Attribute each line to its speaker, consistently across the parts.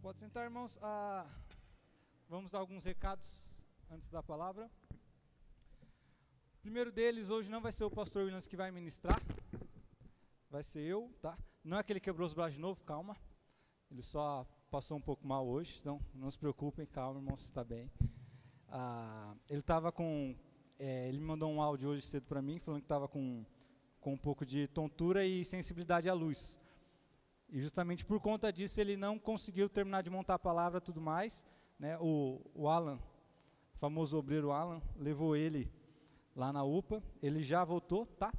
Speaker 1: Pode sentar, irmãos. Vamos dar alguns recados antes da palavra. O primeiro deles, hoje não vai ser o pastor Williams que vai ministrar, vai ser eu, tá? Não é que ele quebrou os braços de novo, calma. Ele só passou um pouco mal hoje, então não se preocupem, calma, irmãos, está bem. Ele estava com... ele me mandou um áudio hoje cedo para mim, falando que estava com um pouco de tontura e sensibilidade à luz. E justamente por conta disso ele não conseguiu terminar de montar a palavra e tudo mais, né? O Alan, o famoso obreiro Alan, levou ele lá na UPA, ele já voltou, tá?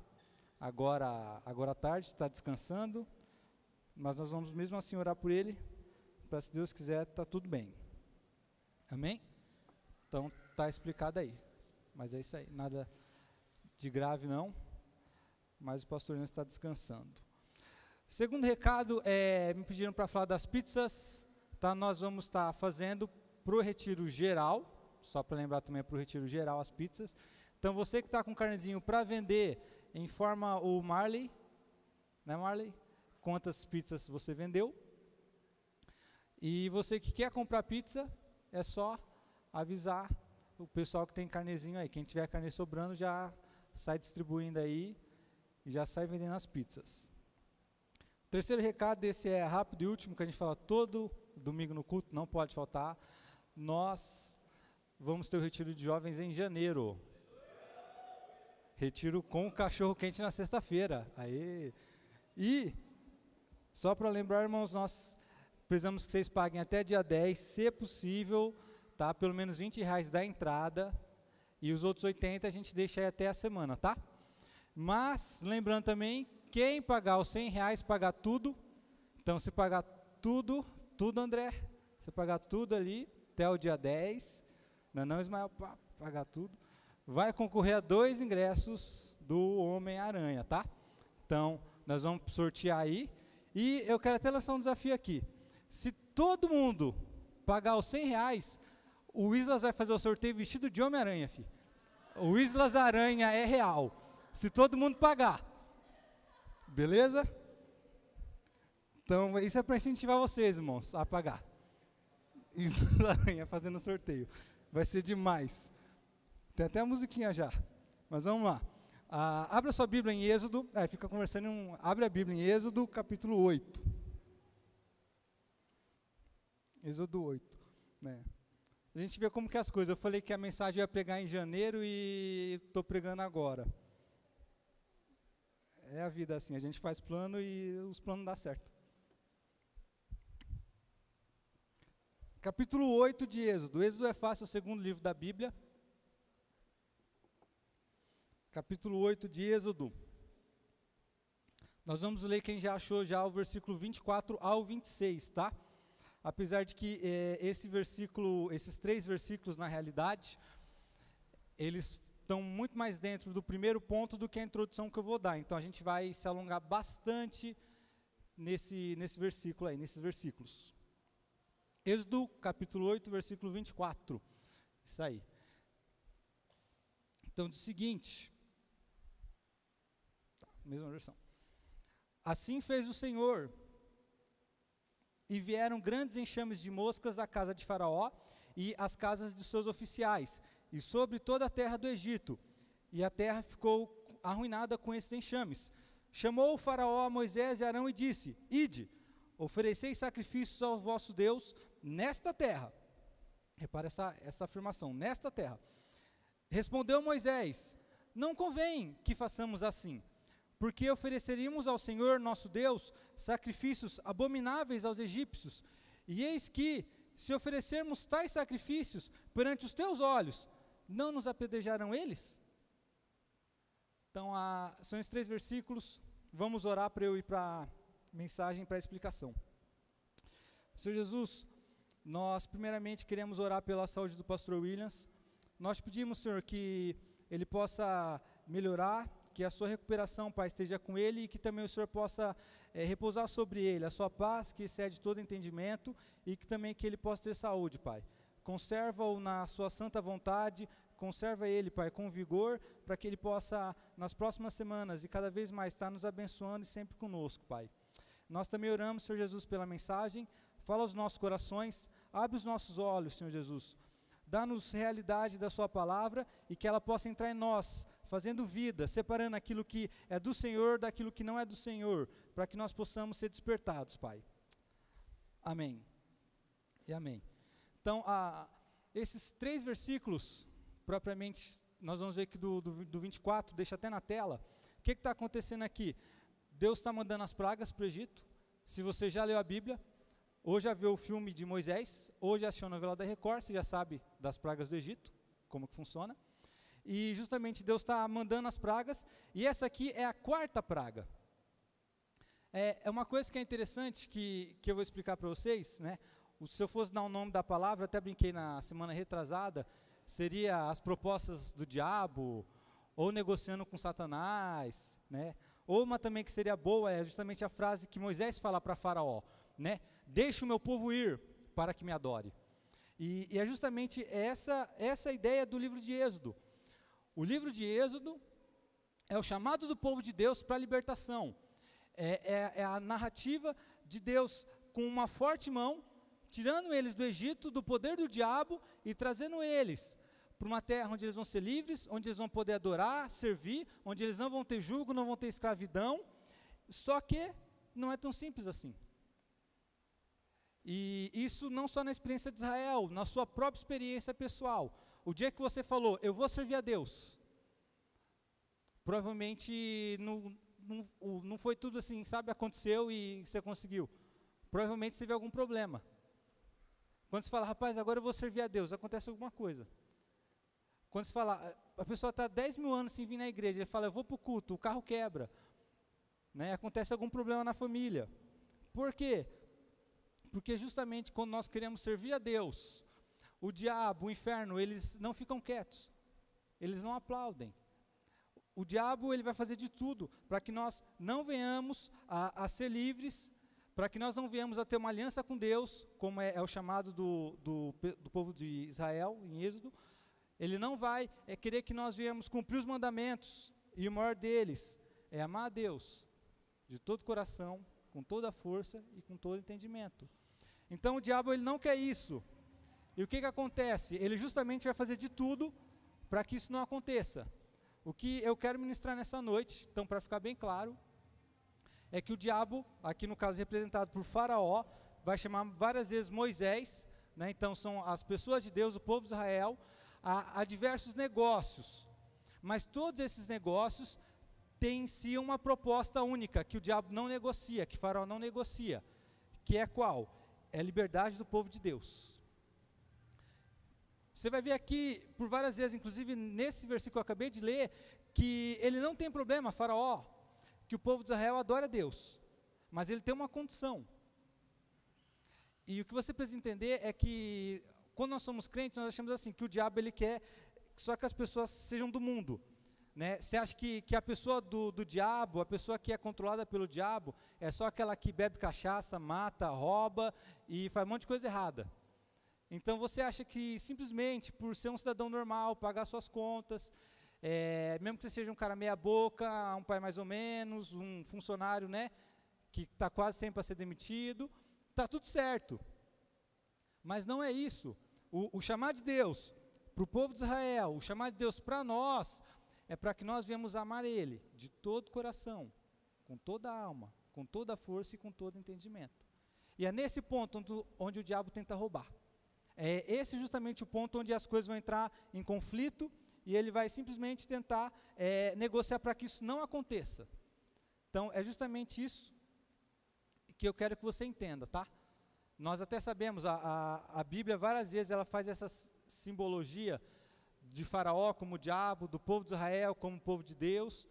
Speaker 1: Agora à tarde, está descansando, mas nós vamos mesmo assim orar por ele, para se Deus quiser, tá tudo bem. Amém? Então tá explicado aí, mas é isso aí, nada de grave não, mas o pastor ainda está descansando. Segundo recado, me pediram para falar das pizzas, tá? Nós vamos estar fazendo para o retiro geral, só para lembrar também, para o retiro geral as pizzas. Então você que está com carnezinho para vender, informa o Marley, né Marley? Quantas pizzas você vendeu. E você que quer comprar pizza, é só avisar o pessoal que tem carnezinho aí. Quem tiver carne sobrando já sai distribuindo aí e já sai vendendo as pizzas. O terceiro recado, esse é rápido e último, que a gente fala todo domingo no culto, não pode faltar. Nós vamos ter o retiro de jovens em janeiro. Retiro com cachorro quente na sexta-feira. Aí. E, só para lembrar, irmãos, nós precisamos que vocês paguem até dia 10, se possível, tá? Pelo menos R$20 da entrada. E os outros 80 a gente deixa aí até a semana, tá? Mas, lembrando também, quem pagar os R$100, pagar tudo. Então, se pagar tudo, André, se pagar tudo ali, até o dia 10, não, Ismael, pagar tudo, vai concorrer a 2 ingressos do Homem-Aranha, tá? Então, nós vamos sortear aí, e eu quero até lançar um desafio aqui. Se todo mundo pagar os R$100, o Islas vai fazer o sorteio vestido de Homem-Aranha, filho. O Islas Aranha é real, se todo mundo pagar. Beleza? Então, isso é para incentivar vocês, irmãos, a pagar. Islas Aranha fazendo sorteio. Vai ser demais. Tem até a musiquinha já. Mas vamos lá. Abra sua Bíblia em Êxodo. Fica conversando. Abre a Bíblia em Êxodo, capítulo 8. Êxodo 8. Né? A gente vê como que é as coisas. Eu falei que a mensagem ia pregar em janeiro e estou pregando agora. É a vida assim. A gente faz plano e os planos não dão certo. Capítulo 8 de Êxodo. Êxodo é fácil, é o segundo livro da Bíblia. Capítulo 8 de Êxodo. Nós vamos ler, quem já achou já, o versículo 24 ao 26, tá? Apesar de que esses 3 versículos, na realidade, eles estão muito mais dentro do primeiro ponto do que a introdução que eu vou dar. Então, a gente vai se alongar bastante nesse versículo aí, nesses versículos. Êxodo, capítulo 8, versículo 24. Isso aí. Então, diz o seguinte. Mesma versão. Assim fez o Senhor, e vieram grandes enxames de moscas à casa de Faraó e às casas de seus oficiais, e sobre toda a terra do Egito, e a terra ficou arruinada com esses enxames. Chamou o Faraó a Moisés e Arão e disse: Ide, ofereceis sacrifícios ao vosso Deus nesta terra. Repara essa afirmação, nesta terra. Respondeu Moisés: Não convém que façamos assim, porque ofereceríamos ao Senhor nosso Deus sacrifícios abomináveis aos egípcios, e eis que, se oferecermos tais sacrifícios perante os teus olhos, não nos apedrejarão eles? Então, são esses 3 versículos. Vamos orar para eu ir para a mensagem, para a explicação. Senhor Jesus, nós primeiramente queremos orar pela saúde do pastor Williams. Nós pedimos, Senhor, que ele possa melhorar, que a sua recuperação, Pai, esteja com ele, e que também o Senhor possa repousar sobre ele a sua paz, que excede todo entendimento, e que também que ele possa ter saúde, Pai. Conserva-o na sua santa vontade, conserva ele, Pai, com vigor, para que ele possa, nas próximas semanas e cada vez mais, estar nos abençoando e sempre conosco, Pai. Nós também oramos, Senhor Jesus, pela mensagem. fala aos nossos corações, abre os nossos olhos, Senhor Jesus. Dá-nos realidade da sua palavra e que ela possa entrar em nós, fazendo vida, separando aquilo que é do Senhor daquilo que não é do Senhor, para que nós possamos ser despertados, Pai. Amém. E amém. Então, esses 3 versículos, propriamente, nós vamos ver que do 24, deixa até na tela, o que está acontecendo aqui? Deus está mandando as pragas para o Egito. Se você já leu a Bíblia, ou já viu o filme de Moisés, ou já assistiu a novela da Record, você já sabe das pragas do Egito, como que funciona. E justamente Deus está mandando as pragas, e essa aqui é a 4ª praga. É uma coisa que é interessante, que eu vou explicar para vocês, né? Se eu fosse dar o nome da palavra, até brinquei na semana retrasada, seria as propostas do diabo, ou negociando com Satanás, né? Ou uma também que seria boa, é justamente a frase que Moisés fala para Faraó, né? Deixa o meu povo ir para que me adore. E é justamente essa ideia do livro de Êxodo. O livro de Êxodo é o chamado do povo de Deus para a libertação. É a narrativa de Deus com uma forte mão, tirando eles do Egito, do poder do diabo e trazendo eles para uma terra onde eles vão ser livres, onde eles vão poder adorar, servir, onde eles não vão ter jugo, não vão ter escravidão. Só que não é tão simples assim. E isso não só na experiência de Israel, na sua própria experiência pessoal. O dia que você falou, eu vou servir a Deus, provavelmente não foi tudo assim, sabe, aconteceu e você conseguiu. Provavelmente você teve algum problema. Quando você fala, rapaz, agora eu vou servir a Deus, acontece alguma coisa. Quando você fala, a pessoa está 10 mil anos sem vir na igreja, ele fala, eu vou para o culto, o carro quebra. Né, acontece algum problema na família. Por quê? Porque justamente quando nós queremos servir a Deus, o diabo, o inferno, eles não ficam quietos, eles não aplaudem. O diabo, ele vai fazer de tudo para que nós não venhamos a ser livres, para que nós não venhamos a ter uma aliança com Deus, como é o chamado do povo de Israel, em Êxodo. Ele não vai querer que nós venhamos cumprir os mandamentos, e o maior deles é amar a Deus, de todo o coração, com toda a força e com todo o entendimento. Então o diabo, ele não quer isso. E o que acontece? Ele justamente vai fazer de tudo para que isso não aconteça. O que eu quero ministrar nessa noite, então para ficar bem claro, é que o diabo, aqui no caso representado por Faraó, vai chamar várias vezes Moisés, né, então são as pessoas de Deus, o povo de Israel, a diversos negócios. Mas todos esses negócios têm em si uma proposta única, que o diabo não negocia, que Faraó não negocia, que é qual? É a liberdade do povo de Deus. Você vai ver aqui, por várias vezes, inclusive nesse versículo que eu acabei de ler, que ele não tem problema, Faraó, que o povo de Israel adora a Deus, mas ele tem uma condição. E o que você precisa entender é que, quando nós somos crentes, nós achamos assim, que o diabo, ele quer só que as pessoas sejam do mundo. Né? Você acha que a pessoa do diabo, a pessoa que é controlada pelo diabo, é só aquela que bebe cachaça, mata, rouba e faz um monte de coisa errada. Então você acha que simplesmente por ser um cidadão normal, pagar suas contas, mesmo que você seja um cara meia boca, um pai mais ou menos, um funcionário, né, que está quase sempre para ser demitido, está tudo certo. Mas não é isso. O chamado de Deus para o povo de Israel, o chamado de Deus para nós, é para que nós venhamos amar Ele de todo o coração, com toda a alma, com toda a força e com todo o entendimento. E é nesse ponto onde o diabo tenta roubar. É esse justamente o ponto onde as coisas vão entrar em conflito e ele vai simplesmente tentar negociar para que isso não aconteça. Então, é justamente isso que eu quero que você entenda, tá? Nós até sabemos, a Bíblia várias vezes ela faz essa simbologia de Faraó como o diabo, do povo de Israel como o povo de Deus,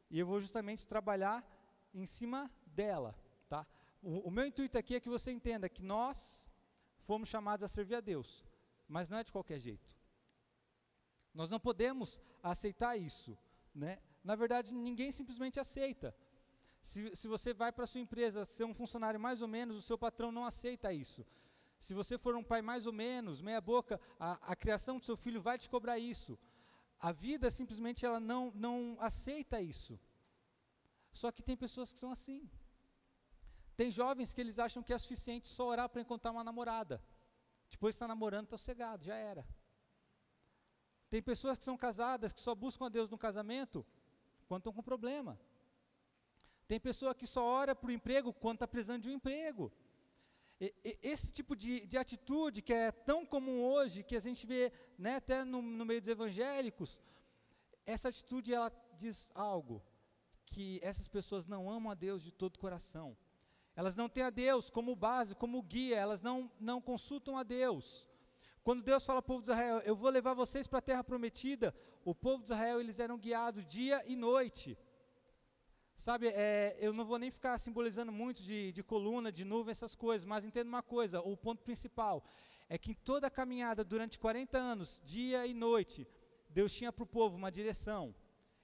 Speaker 1: e eu vou justamente trabalhar em cima dela, tá? O meu intuito aqui é que você entenda que nós fomos chamados a servir a Deus, mas não é de qualquer jeito. Nós não podemos aceitar isso, né? Na verdade, ninguém simplesmente aceita. Se você vai para a sua empresa ser um funcionário mais ou menos, o seu patrão não aceita isso. Se você for um pai mais ou menos, meia boca, a criação do seu filho vai te cobrar isso. A vida simplesmente ela não aceita isso. Só que tem pessoas que são assim. Tem jovens que eles acham que é suficiente só orar para encontrar uma namorada. Depois está namorando, está sossegado, já era. Tem pessoas que são casadas, que só buscam a Deus no casamento, quando estão com problema. Tem pessoa que só ora por emprego, quando está precisando de um emprego. Esse tipo de atitude, que é tão comum hoje, que a gente vê, né, até no meio dos evangélicos, essa atitude, ela diz algo, que essas pessoas não amam a Deus de todo o coração. Elas não têm a Deus como base, como guia, elas não consultam a Deus. Quando Deus fala ao povo de Israel, eu vou levar vocês para a terra prometida, o povo de Israel, eles eram guiados dia e noite. Sabe, eu não vou nem ficar simbolizando muito de coluna, de nuvem, essas coisas, mas entenda uma coisa, o ponto principal é que em toda a caminhada, durante 40 anos, dia e noite, Deus tinha para o povo uma direção.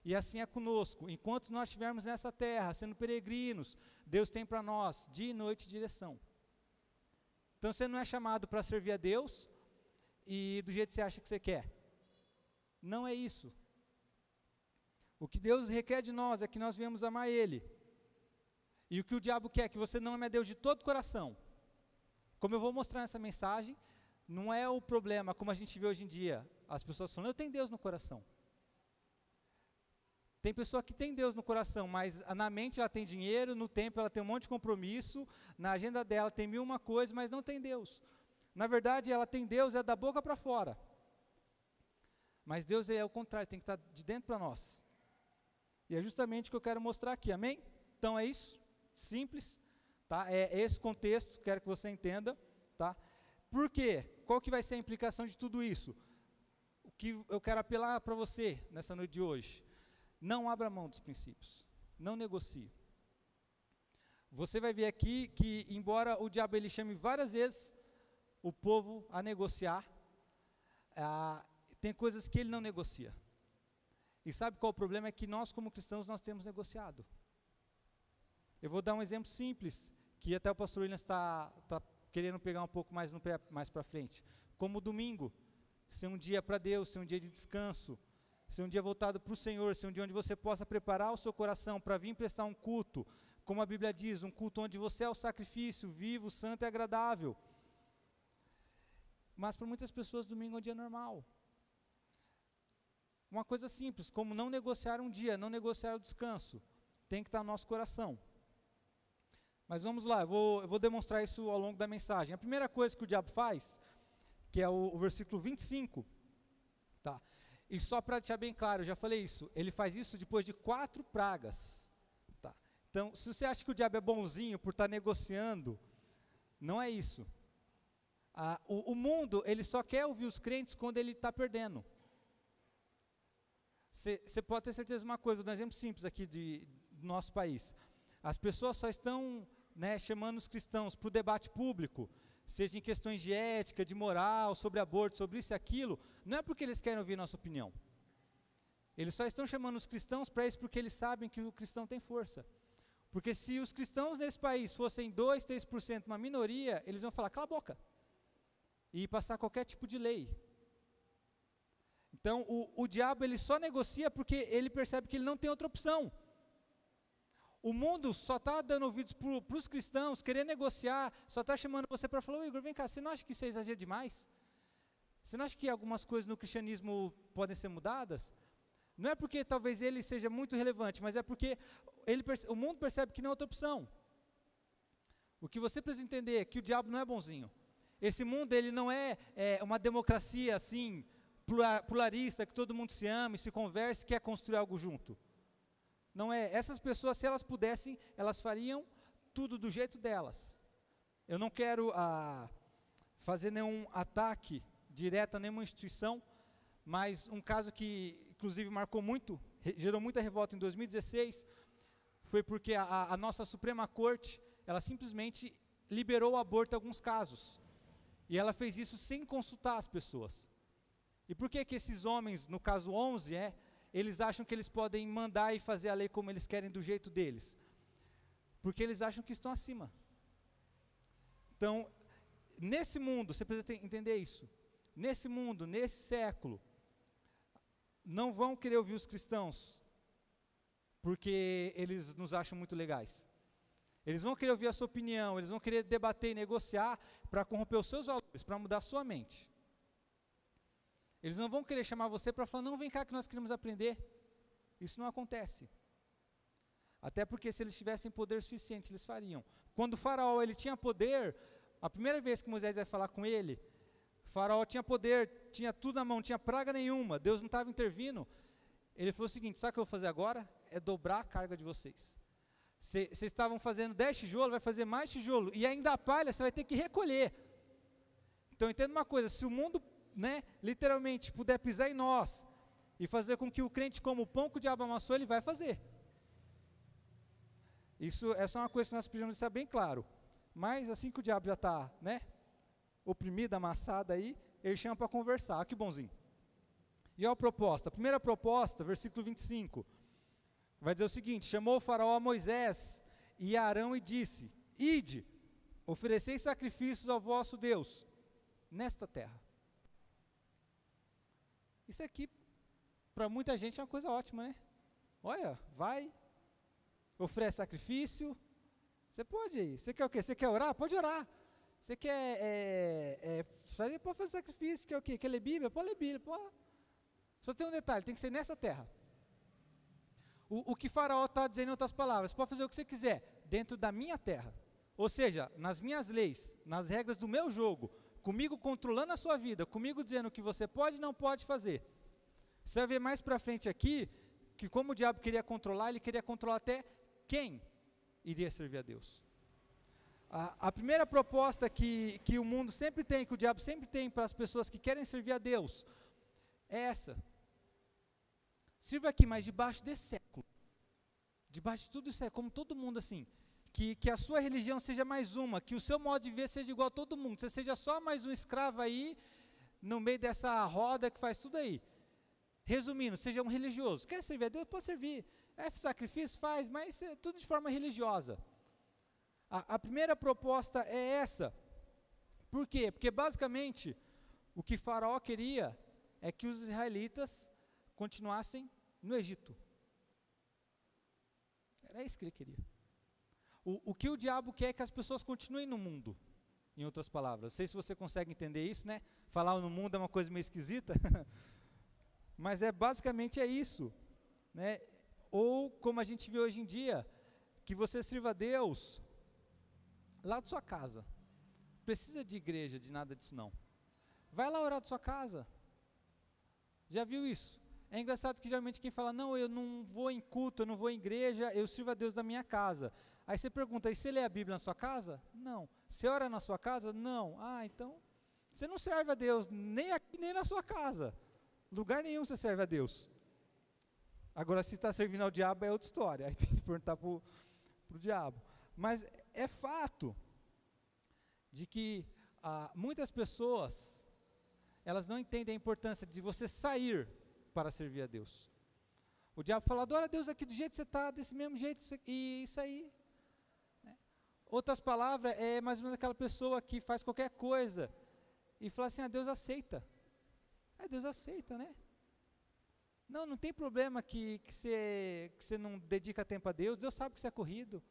Speaker 1: E assim é conosco. Enquanto nós estivermos nessa terra, sendo peregrinos, Deus tem para nós, dia e noite, direção. Então você não é chamado para servir a Deus e do jeito que você acha que você quer. Não é isso. O que Deus requer de nós é que nós venhamos amar Ele. E o que o diabo quer é que você não ame a Deus de todo o coração. Como eu vou mostrar nessa mensagem, não é o problema, como a gente vê hoje em dia, as pessoas falando, eu tenho Deus no coração. Tem pessoa que tem Deus no coração, mas na mente ela tem dinheiro, no tempo ela tem um monte de compromisso, na agenda dela tem 1001 coisas, mas não tem Deus. Na verdade, ela tem Deus, é da boca para fora. Mas Deus é o contrário, tem que estar de dentro para nós. E é justamente o que eu quero mostrar aqui, amém? Então é isso, simples, tá? É esse contexto, quero que você entenda, tá? Por quê? Qual que vai ser a implicação de tudo isso? O que eu quero apelar para você nessa noite de hoje? Não abra mão dos princípios, não negocie. Você vai ver aqui que, embora o diabo ele chame várias vezes o povo a negociar, tem coisas que ele não negocia. E sabe qual o problema? É que nós, como cristãos, nós temos negociado. Eu vou dar um exemplo simples, que até o pastor Williams está querendo pegar um pouco mais no pé, mais para frente. Como o domingo, ser um dia para Deus, ser um dia de descanso, ser um dia voltado para o Senhor, ser um dia onde você possa preparar o seu coração para vir prestar um culto, como a Bíblia diz, um culto onde você é o sacrifício, vivo, santo e agradável. Mas para muitas pessoas, domingo é um dia normal. Uma coisa simples, como não negociar um dia, não negociar o descanso, tem que estar no nosso coração. Mas vamos lá, eu vou demonstrar isso ao longo da mensagem. A primeira coisa que o diabo faz, que é o versículo 25, tá? E só para deixar bem claro, eu já falei isso, ele faz isso depois de 4 pragas. Tá? Então, se você acha que o diabo é bonzinho por estar negociando, não é isso. O mundo, ele só quer ouvir os crentes quando ele está perdendo. Você pode ter certeza de uma coisa, vou dar um exemplo simples aqui do nosso país. As pessoas só estão, né, chamando os cristãos para o debate público, seja em questões de ética, de moral, sobre aborto, sobre isso e aquilo, não é porque eles querem ouvir nossa opinião. Eles só estão chamando os cristãos para isso porque eles sabem que o cristão tem força. Porque se os cristãos nesse país fossem 2, 3%, uma minoria, eles vão falar, cala a boca, e passar qualquer tipo de lei. Então, o diabo, ele só negocia porque ele percebe que ele não tem outra opção. O mundo só está dando ouvidos para os cristãos, querendo negociar, só está chamando você para falar, Igor, vem cá, você não acha que isso é exagero demais? Você não acha que algumas coisas no cristianismo podem ser mudadas? Não é porque talvez ele seja muito relevante, mas é porque o mundo percebe que não é outra opção. O que você precisa entender é que o diabo não é bonzinho. Esse mundo, ele não é uma democracia assim, pluralista, que todo mundo se ama e se converse e quer construir algo junto. Não é. Essas pessoas, se elas pudessem, elas fariam tudo do jeito delas. Eu não quero fazer nenhum ataque direto a nenhuma instituição, mas um caso que, inclusive, marcou muito, gerou muita revolta em 2016, foi porque a nossa Suprema Corte, ela simplesmente liberou o aborto em alguns casos. E ela fez isso sem consultar as pessoas. E por que esses homens, no caso 11, eles acham que eles podem mandar e fazer a lei como eles querem, do jeito deles? Porque eles acham que estão acima. Então, nesse mundo, você precisa entender isso. Nesse mundo, nesse século, não vão querer ouvir os cristãos, porque eles nos acham muito legais. Eles vão querer ouvir a sua opinião, eles vão querer debater e negociar para corromper os seus valores, para mudar a sua mente. Eles não vão querer chamar você para falar, não, vem cá que nós queremos aprender. Isso não acontece. Até porque se eles tivessem poder suficiente, eles fariam. Quando o faraó ele tinha poder, a primeira vez que Moisés vai falar com ele, o faraó tinha poder, tinha tudo na mão, não tinha praga nenhuma, Deus não estava intervindo. Ele falou o seguinte, sabe o que eu vou fazer agora? É dobrar a carga de vocês. Vocês estavam fazendo 10 tijolos, vai fazer mais tijolo, e ainda a palha você vai ter que recolher. Então entenda uma coisa, se o mundo, literalmente puder pisar em nós, e fazer com que o crente coma o pão que o diabo amassou, ele vai fazer. Isso é só uma coisa que nós precisamos estar bem claro. Mas assim que o diabo já está, oprimido, amassado aí, ele chama para conversar, que bonzinho. E olha a proposta, a primeira proposta, versículo 25, vai dizer o seguinte, chamou o faraó a Moisés e a Arão e disse, ide, oferecei sacrifícios ao vosso Deus, nesta terra. Isso aqui, para muita gente é uma coisa ótima, Olha, vai, oferece sacrifício, você pode ir, você quer o quê? Você quer orar? Pode orar. Você quer pode fazer sacrifício, quer o quê? Quer ler Bíblia? Pode ler Bíblia, pode. Só tem um detalhe, tem que ser nessa terra. O que Faraó está dizendo em outras palavras, pode fazer o que você quiser, dentro da minha terra. Ou seja, nas minhas leis, nas regras do meu jogo, comigo controlando a sua vida, comigo dizendo o que você pode e não pode fazer. Você vai ver mais para frente aqui, que como o diabo queria controlar, ele queria controlar até quem iria servir a Deus. A primeira proposta que o mundo sempre tem, que o diabo sempre tem para as pessoas que querem servir a Deus, é essa. Sirva aqui, mas debaixo desse século, debaixo de tudo isso, como todo mundo assim, que a sua religião seja mais uma, que o seu modo de viver seja igual a todo mundo, você seja só mais um escravo aí, no meio dessa roda que faz tudo aí. Resumindo, seja um religioso, quer servir a Deus? Pode servir, sacrifício faz, mas tudo de forma religiosa. A primeira proposta é essa. Por quê? Porque basicamente, o que Faraó queria é que os israelitas continuassem no Egito. Era isso que ele queria. O que o diabo quer é que as pessoas continuem no mundo, em outras palavras. Não sei se você consegue entender isso, Falar no mundo é uma coisa meio esquisita, mas basicamente é isso, Ou como a gente vê hoje em dia, que você sirva a Deus lá de sua casa. Não precisa de igreja, de nada disso não. Vai lá orar de sua casa. Já viu isso? É engraçado que geralmente quem fala, não, eu não vou em culto, eu não vou em igreja, eu sirvo a Deus da minha casa. Aí você pergunta, e você lê a Bíblia na sua casa? Não. Você ora na sua casa? Não. Então, você não serve a Deus, nem aqui, nem na sua casa. Lugar nenhum você serve a Deus. Agora, se está servindo ao diabo, é outra história. Aí tem que perguntar para o diabo. Mas é fato de que muitas pessoas, elas não entendem a importância de você sair para servir a Deus. O diabo fala, adora a Deus aqui do jeito que você está, desse mesmo jeito, e isso aí. Outras palavras, é mais ou menos aquela pessoa que faz qualquer coisa, e fala assim, Deus aceita. Deus aceita, Não tem problema que você não dedica tempo a Deus, Deus sabe que você é corrido.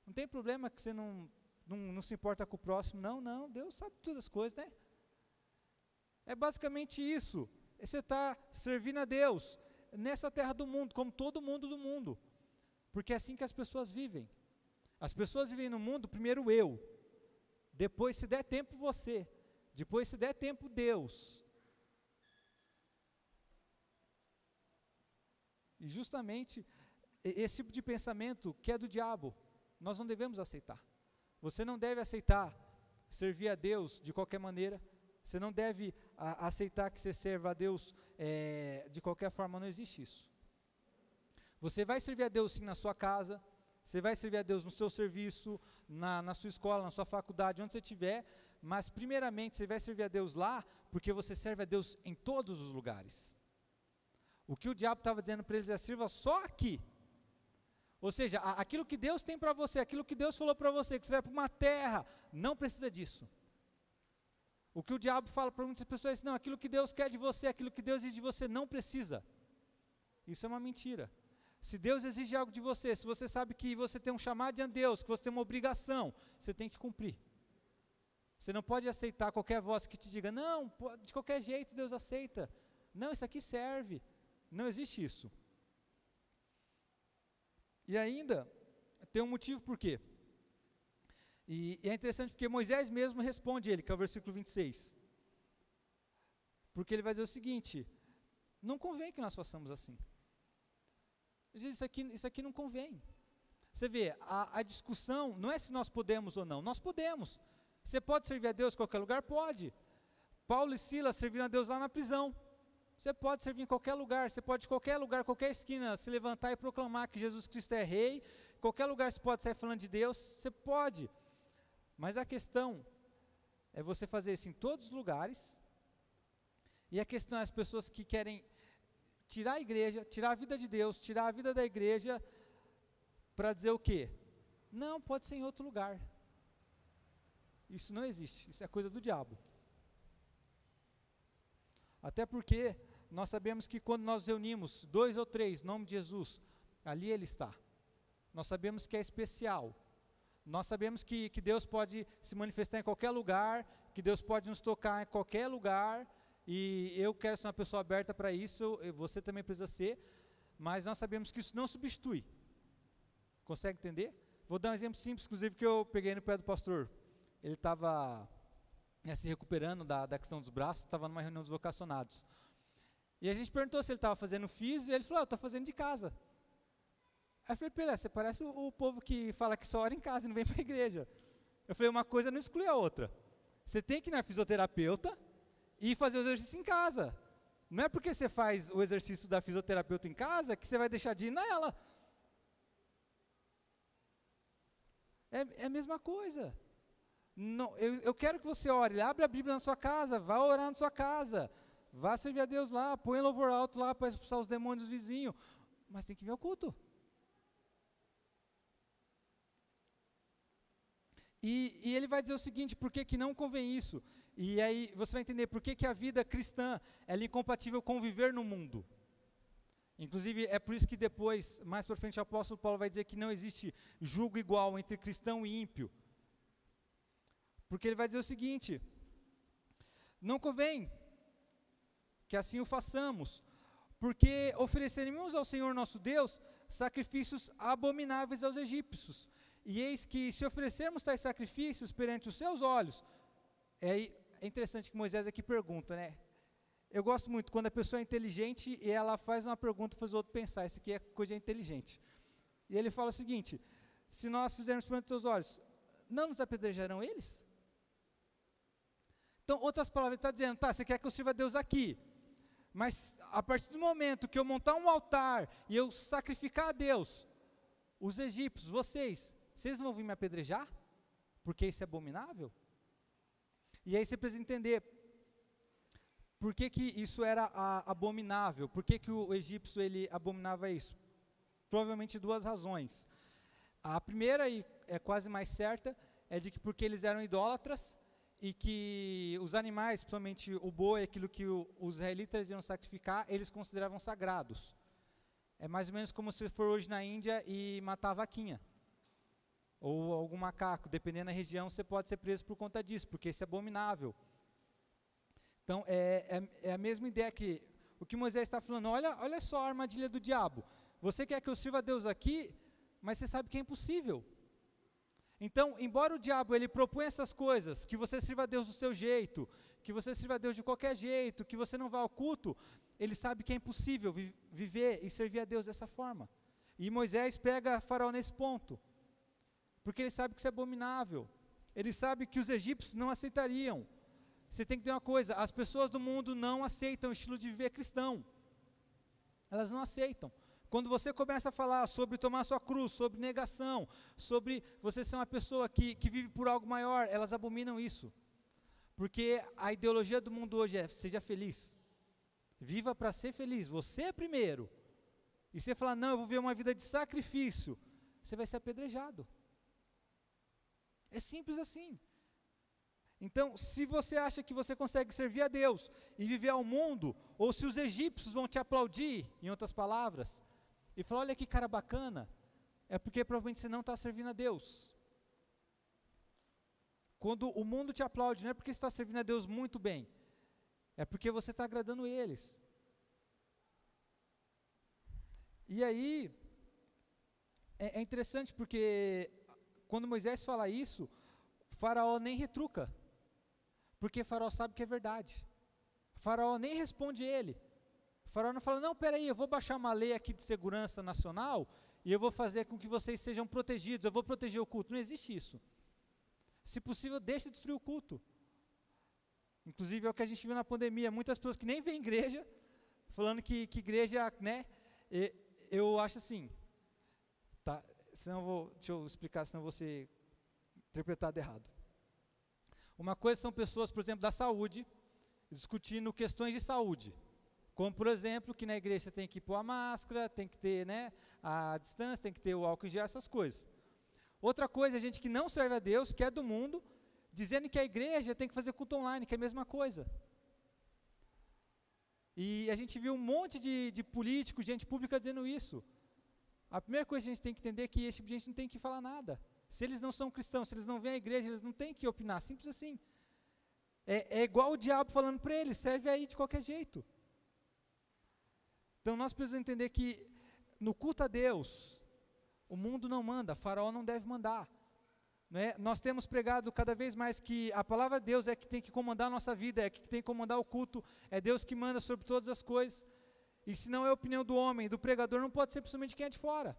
Speaker 1: Não tem problema que você não se importa com o próximo, não, Deus sabe todas as coisas, É basicamente isso, você está servindo a Deus, nessa terra do mundo, como todo mundo do mundo, porque é assim que as pessoas vivem. As pessoas vivem no mundo, primeiro eu, depois se der tempo você, depois se der tempo Deus. E justamente esse tipo de pensamento que é do diabo, nós não devemos aceitar. Você não deve aceitar servir a Deus de qualquer maneira, você não deve aceitar que você serva a Deus de qualquer forma, não existe isso. Você vai servir a Deus sim na sua casa, você vai servir a Deus no seu serviço, na sua escola, na sua faculdade, onde você estiver, mas primeiramente você vai servir a Deus lá, porque você serve a Deus em todos os lugares. O que o diabo estava dizendo para eles sirva só aqui. Ou seja, aquilo que Deus tem para você, aquilo que Deus falou para você, que você vai para uma terra, não precisa disso. O que o diabo fala para muitas pessoas é, não, aquilo que Deus quer de você, aquilo que Deus diz de você, não precisa. Isso é uma mentira. Se Deus exige algo de você, se você sabe que você tem um chamado de Deus, que você tem uma obrigação, você tem que cumprir. Você não pode aceitar qualquer voz que te diga, não, de qualquer jeito Deus aceita. Não, isso aqui serve. Não existe isso. E ainda, tem um motivo por quê. E é interessante porque Moisés mesmo responde ele, que é o versículo 26. Porque ele vai dizer o seguinte, não convém que nós façamos assim. Ele diz, isso aqui não convém. Você vê, a discussão não é se nós podemos ou não, nós podemos. Você pode servir a Deus em qualquer lugar? Pode. Paulo e Silas serviram a Deus lá na prisão. Você pode servir em qualquer lugar, você pode em qualquer lugar, qualquer esquina, se levantar e proclamar que Jesus Cristo é rei. Em qualquer lugar você pode sair falando de Deus, você pode. Mas a questão é você fazer isso em todos os lugares. E a questão é as pessoas que querem tirar a igreja, tirar a vida de Deus, tirar a vida da igreja, para dizer o quê? Não, pode ser em outro lugar. Isso não existe, isso é coisa do diabo. Até porque nós sabemos que quando nós reunimos 2 ou 3 em nome de Jesus, ali Ele está. Nós sabemos que é especial. Nós sabemos que Deus pode se manifestar em qualquer lugar, que Deus pode nos tocar em qualquer lugar, e eu quero ser uma pessoa aberta para isso, você também precisa ser, mas nós sabemos que isso não substitui. Consegue entender? Vou dar um exemplo simples, inclusive, que eu peguei no pé do pastor. Ele estava se recuperando da questão dos braços, estava numa reunião dos vocacionados. E a gente perguntou se ele estava fazendo físio, e ele falou, eu estou fazendo de casa. Aí eu falei, Pelé, você parece o povo que fala que só ora em casa e não vem para a igreja. Eu falei, uma coisa não exclui a outra. Você tem que ir na fisioterapeuta e fazer o exercício em casa. Não é porque você faz o exercício da fisioterapeuta em casa que você vai deixar de ir nela. É a mesma coisa. Não, eu quero que você ore, abre a Bíblia na sua casa, vá orar na sua casa, vá servir a Deus lá, põe louvor alto lá para expulsar os demônios vizinhos, mas tem que vir ao culto. E ele vai dizer o seguinte, por que que não convém isso? E aí você vai entender por que que a vida cristã ela é incompatível com viver no mundo. Inclusive é por isso que depois, mais para frente, o apóstolo Paulo vai dizer que não existe julgo igual entre cristão e ímpio. Porque ele vai dizer o seguinte, não convém que assim o façamos, porque ofereceremos ao Senhor nosso Deus sacrifícios abomináveis aos egípcios, e eis que se oferecermos tais sacrifícios perante os seus olhos, é interessante que Moisés aqui pergunta, né? Eu gosto muito quando a pessoa é inteligente e ela faz uma pergunta e faz o outro pensar, isso aqui é coisa inteligente. E ele fala o seguinte, se nós fizermos perante os teus olhos, não nos apedrejarão eles? Então, outras palavras, ele está dizendo, tá, você quer que eu sirva a Deus aqui, mas a partir do momento que eu montar um altar e eu sacrificar a Deus, os egípcios, vocês não vão vir me apedrejar? Porque isso é abominável? E aí você precisa entender, por que que isso era abominável? Por que que o egípcio, ele abominava isso? Provavelmente 2 razões. A primeira, e é quase mais certa, é de que porque eles eram idólatras, e que os animais, principalmente o boi, aquilo que os israelitas iam sacrificar, eles consideravam sagrados. É mais ou menos como se for hoje na Índia e matar a vaquinha, ou algum macaco, dependendo da região, você pode ser preso por conta disso, porque isso é abominável. Então, é a mesma ideia que, o que Moisés está falando, olha só a armadilha do diabo, você quer que eu sirva a Deus aqui, mas você sabe que é impossível. Então, embora o diabo ele proponha essas coisas, que você sirva a Deus do seu jeito, que você sirva a Deus de qualquer jeito, que você não vá ao culto, ele sabe que é impossível viver e servir a Deus dessa forma. E Moisés pega Faraó nesse ponto, porque ele sabe que isso é abominável, ele sabe que os egípcios não aceitariam. Você tem que ter uma coisa, as pessoas do mundo não aceitam o estilo de viver cristão, elas não aceitam. Quando você começa a falar sobre tomar sua cruz, sobre negação, sobre você ser uma pessoa que vive por algo maior, elas abominam isso. Porque a ideologia do mundo hoje é, seja feliz. Viva para ser feliz, você é primeiro. E você falar, não, eu vou viver uma vida de sacrifício, você vai ser apedrejado. É simples assim. Então, se você acha que você consegue servir a Deus e viver ao mundo, ou se os egípcios vão te aplaudir, em outras palavras, e fala, olha que cara bacana, é porque provavelmente você não está servindo a Deus. Quando o mundo te aplaude, não é porque você está servindo a Deus muito bem, é porque você está agradando eles. E aí, é interessante porque quando Moisés fala isso, Faraó nem retruca, porque Faraó sabe que é verdade. Faraó nem responde ele. Faraó não fala, não, peraí, eu vou baixar uma lei aqui de segurança nacional e eu vou fazer com que vocês sejam protegidos, eu vou proteger o culto. Não existe isso. Se possível, deixe de destruir o culto. Inclusive é o que a gente viu na pandemia, muitas pessoas que nem vêm igreja, falando que igreja, né, eu acho assim, tá, senão deixa eu explicar, senão eu vou ser interpretado errado. Uma coisa são pessoas, por exemplo, da saúde, discutindo questões de saúde, como por exemplo, que na igreja tem que pôr a máscara, tem que ter, né, a distância, tem que ter o álcool em gel, essas coisas. Outra coisa é gente que não serve a Deus, que é do mundo, dizendo que a igreja tem que fazer culto online, que é a mesma coisa. E a gente viu um monte de políticos, gente pública dizendo isso. A primeira coisa que a gente tem que entender é que esse tipo de gente não tem que falar nada. Se eles não são cristãos, se eles não vêm à igreja, eles não têm que opinar, simples assim. É igual o diabo falando para eles, serve aí de qualquer jeito. Então nós precisamos entender que no culto a Deus, o mundo não manda, Faraó não deve mandar. Né? Nós temos pregado cada vez mais que a palavra de Deus é que tem que comandar a nossa vida, é que tem que comandar o culto, é Deus que manda sobre todas as coisas, e se não é a opinião do homem, do pregador, não pode ser principalmente quem é de fora.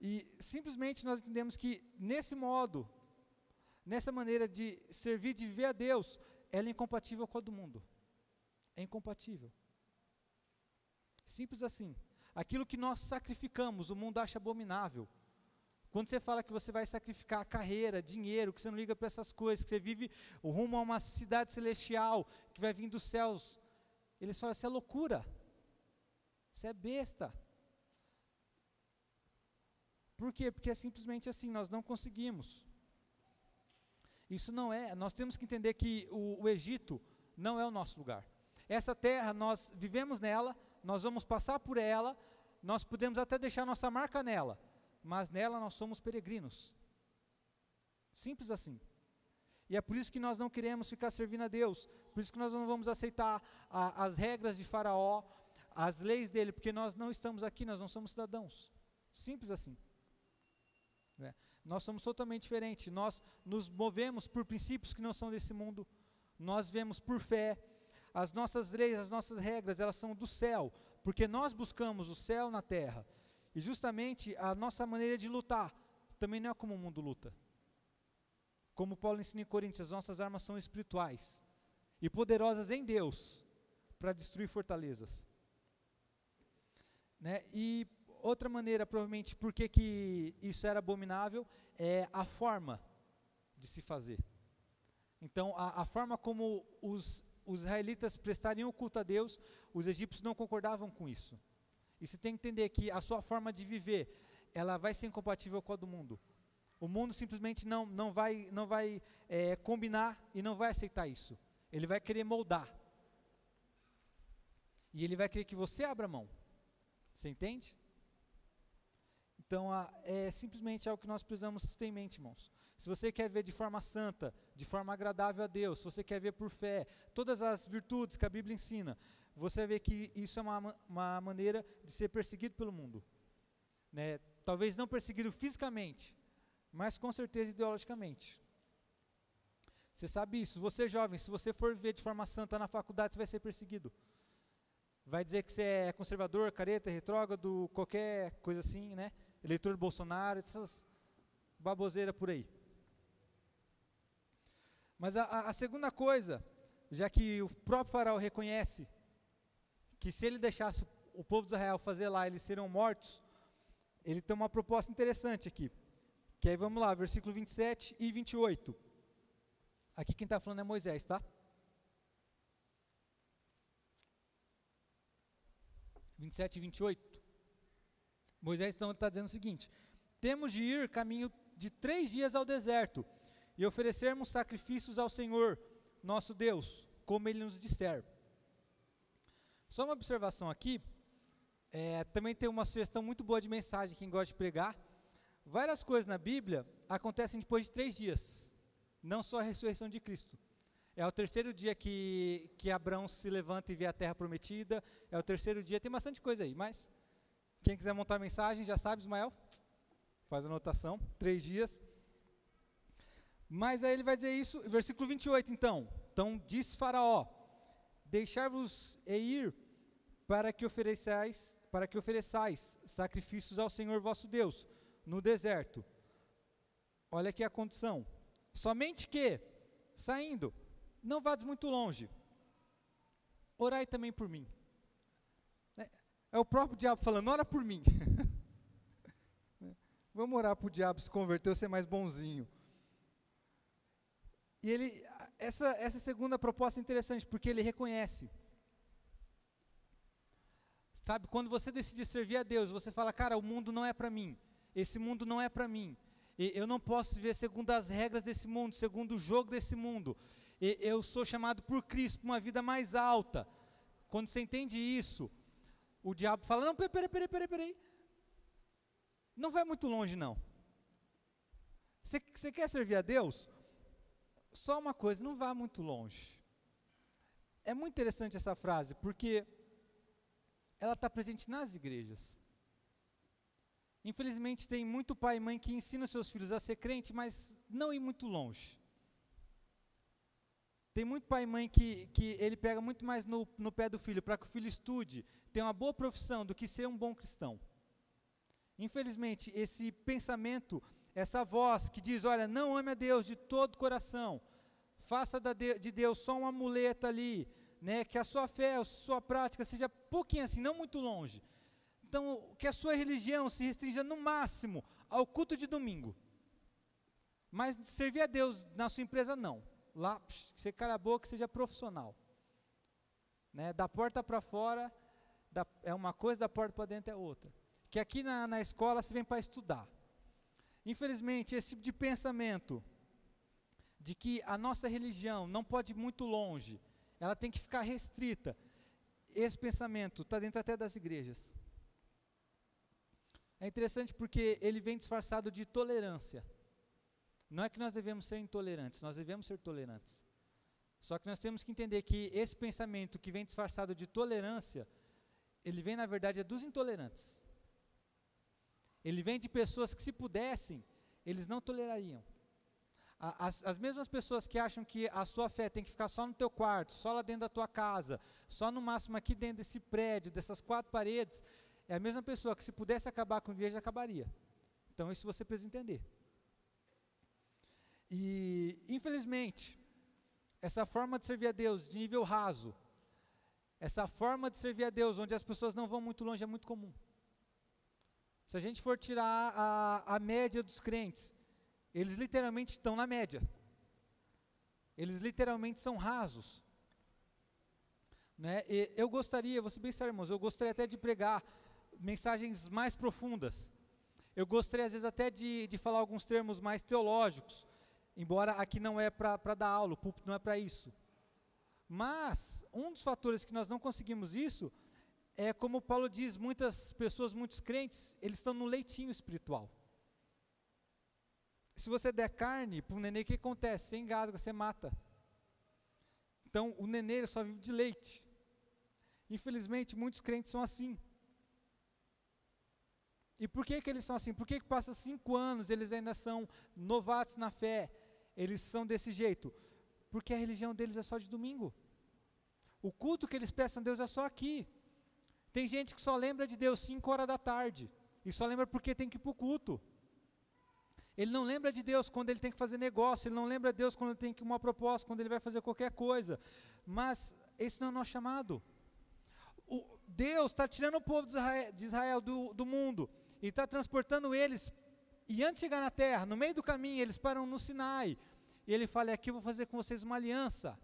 Speaker 1: E simplesmente nós entendemos que nesse modo, nessa maneira de servir, de viver a Deus, ela é incompatível com a do mundo. É incompatível. Simples assim. Aquilo que nós sacrificamos, o mundo acha abominável. Quando você fala que você vai sacrificar a carreira, dinheiro, que você não liga para essas coisas, que você vive o rumo a uma cidade celestial, que vai vir dos céus, eles falam, isso é loucura, isso é besta. Por quê? Porque é simplesmente assim, nós não conseguimos. Isso não é, nós temos que entender que o Egito não é o nosso lugar. Essa terra, nós vivemos nela, nós vamos passar por ela, nós podemos até deixar nossa marca nela, mas nela nós somos peregrinos. Simples assim. E é por isso que nós não queremos ficar servindo a Deus, por isso que nós não vamos aceitar as regras de Faraó, as leis dele, porque nós não estamos aqui, nós não somos cidadãos. Simples assim. Né? Nós somos totalmente diferentes, nós nos movemos por princípios que não são desse mundo, nós vemos por fé, as nossas leis, as nossas regras, elas são do céu, porque nós buscamos o céu na terra, e justamente a nossa maneira de lutar, também não é como o mundo luta. Como Paulo ensina em Coríntios, as nossas armas são espirituais, e poderosas em Deus, para destruir fortalezas. Né? E outra maneira, provavelmente, por que isso era abominável, é a forma de se fazer. Então, a forma como os israelitas prestariam o culto a Deus, os egípcios não concordavam com isso. E você tem que entender que a sua forma de viver, ela vai ser incompatível com a do mundo. O mundo simplesmente não vai combinar e não vai aceitar isso. Ele vai querer moldar. E ele vai querer que você abra mão. Você entende? Então, é simplesmente algo que nós precisamos ter em mente, irmãos. Se você quer ver de forma santa, de forma agradável a Deus, se você quer ver por fé, todas as virtudes que a Bíblia ensina, você vai ver que isso é uma maneira de ser perseguido pelo mundo. Né? Talvez não perseguido fisicamente, mas com certeza ideologicamente. Você sabe isso, você jovem, se você for viver de forma santa na faculdade, você vai ser perseguido. Vai dizer que você é conservador, careta, retrógrado, qualquer coisa assim, né? Eleitor do Bolsonaro, essas baboseiras por aí. Mas a segunda coisa, já que o próprio Faraó reconhece que se ele deixasse o povo de Israel fazer lá, eles serão mortos, ele tem uma proposta interessante aqui. Que aí vamos lá, versículo 27 e 28. Aqui quem está falando é Moisés, tá? 27 e 28. Moisés então está dizendo o seguinte: temos de ir caminho de 3 dias ao deserto e oferecermos sacrifícios ao Senhor, nosso Deus, como Ele nos disser. Só uma observação aqui, Também tem uma sugestão muito boa de mensagem, quem gosta de pregar. Várias coisas na Bíblia acontecem depois de 3 dias, não só a ressurreição de Cristo. É o 3º dia que Abraão se levanta e vê a terra prometida, é o 3º dia, tem bastante coisa aí, mas quem quiser montar a mensagem já sabe, Ismael, faz a anotação, 3 dias. Mas aí ele vai dizer isso, versículo 28 então disse Faraó, deixar-vos ir para que ofereçais sacrifícios ao Senhor vosso Deus, no deserto. Olha aqui a condição, somente que, saindo, não vades muito longe, orai também por mim. É o próprio diabo falando, ora por mim. Vamos orar para o diabo se converter, ser mais bonzinho. E essa segunda proposta é interessante, porque ele reconhece. Sabe, quando você decide servir a Deus, você fala, cara, o mundo não é para mim, esse mundo não é para mim, eu não posso viver segundo as regras desse mundo, segundo o jogo desse mundo, eu sou chamado por Cristo para uma vida mais alta. Quando você entende isso, o diabo fala, não, peraí, não vai muito longe não, você quer servir a Deus? Só uma coisa, não vá muito longe. É muito interessante essa frase, porque ela está presente nas igrejas. Infelizmente tem muito pai e mãe que ensina seus filhos a ser crente, mas não ir muito longe. Tem muito pai e mãe que ele pega muito mais no pé do filho, para que o filho estude, tenha uma boa profissão, do que ser um bom cristão. Infelizmente, esse pensamento, essa voz que diz, olha, não ame a Deus de todo o coração, faça de Deus só uma muleta ali, né, que a sua fé, a sua prática seja pouquinho assim, não muito longe. Então, que a sua religião se restrinja no máximo ao culto de domingo. Mas servir a Deus na sua empresa, não. Lá, você cala a boca, seja profissional. Né, da porta para fora, é uma coisa, da porta para dentro é outra. Que aqui na escola você vem para estudar. Infelizmente, esse tipo de pensamento, de que a nossa religião não pode ir muito longe, ela tem que ficar restrita, esse pensamento está dentro até das igrejas. É interessante porque ele vem disfarçado de tolerância. Não é que nós devemos ser intolerantes, nós devemos ser tolerantes. Só que nós temos que entender que esse pensamento que vem disfarçado de tolerância, ele vem na verdade é dos intolerantes. Ele vem de pessoas que, se pudessem, eles não tolerariam. As mesmas pessoas que acham que a sua fé tem que ficar só no teu quarto, só lá dentro da tua casa, só no máximo aqui dentro desse prédio, dessas 4 paredes, é a mesma pessoa que, se pudesse acabar com a igreja, acabaria. Então isso você precisa entender. E, infelizmente, essa forma de servir a Deus de nível raso, essa forma de servir a Deus onde as pessoas não vão muito longe, é muito comum. Se a gente for tirar a média dos crentes, eles literalmente estão na média. Eles literalmente são rasos. Né? E eu gostaria, vou ser bem sério, irmãos, eu gostaria até de pregar mensagens mais profundas. Eu gostaria, às vezes, até de falar alguns termos mais teológicos, embora aqui não é para dar aula, o púlpito não é para isso. Mas, um dos fatores que nós não conseguimos isso, é como Paulo diz, muitas pessoas, muitos crentes, eles estão no leitinho espiritual. Se você der carne para um nenê, o que acontece? Você engasga, você mata. Então, o nenê ele só vive de leite. Infelizmente, muitos crentes são assim. E por que eles são assim? Por que passa 5 anos, eles ainda são novatos na fé? Eles são desse jeito? Porque a religião deles é só de domingo. O culto que eles prestam a Deus é só aqui. Tem gente que só lembra de Deus 5 horas da tarde, e só lembra porque tem que ir para o culto. Ele não lembra de Deus quando ele tem que fazer negócio, ele não lembra de Deus quando ele tem que uma proposta, quando ele vai fazer qualquer coisa. Mas esse não é o nosso chamado. Deus está tirando o povo de Israel do mundo, e está transportando eles, e antes de chegar na terra, no meio do caminho, eles param no Sinai, e ele fala, aqui eu vou fazer com vocês uma aliança.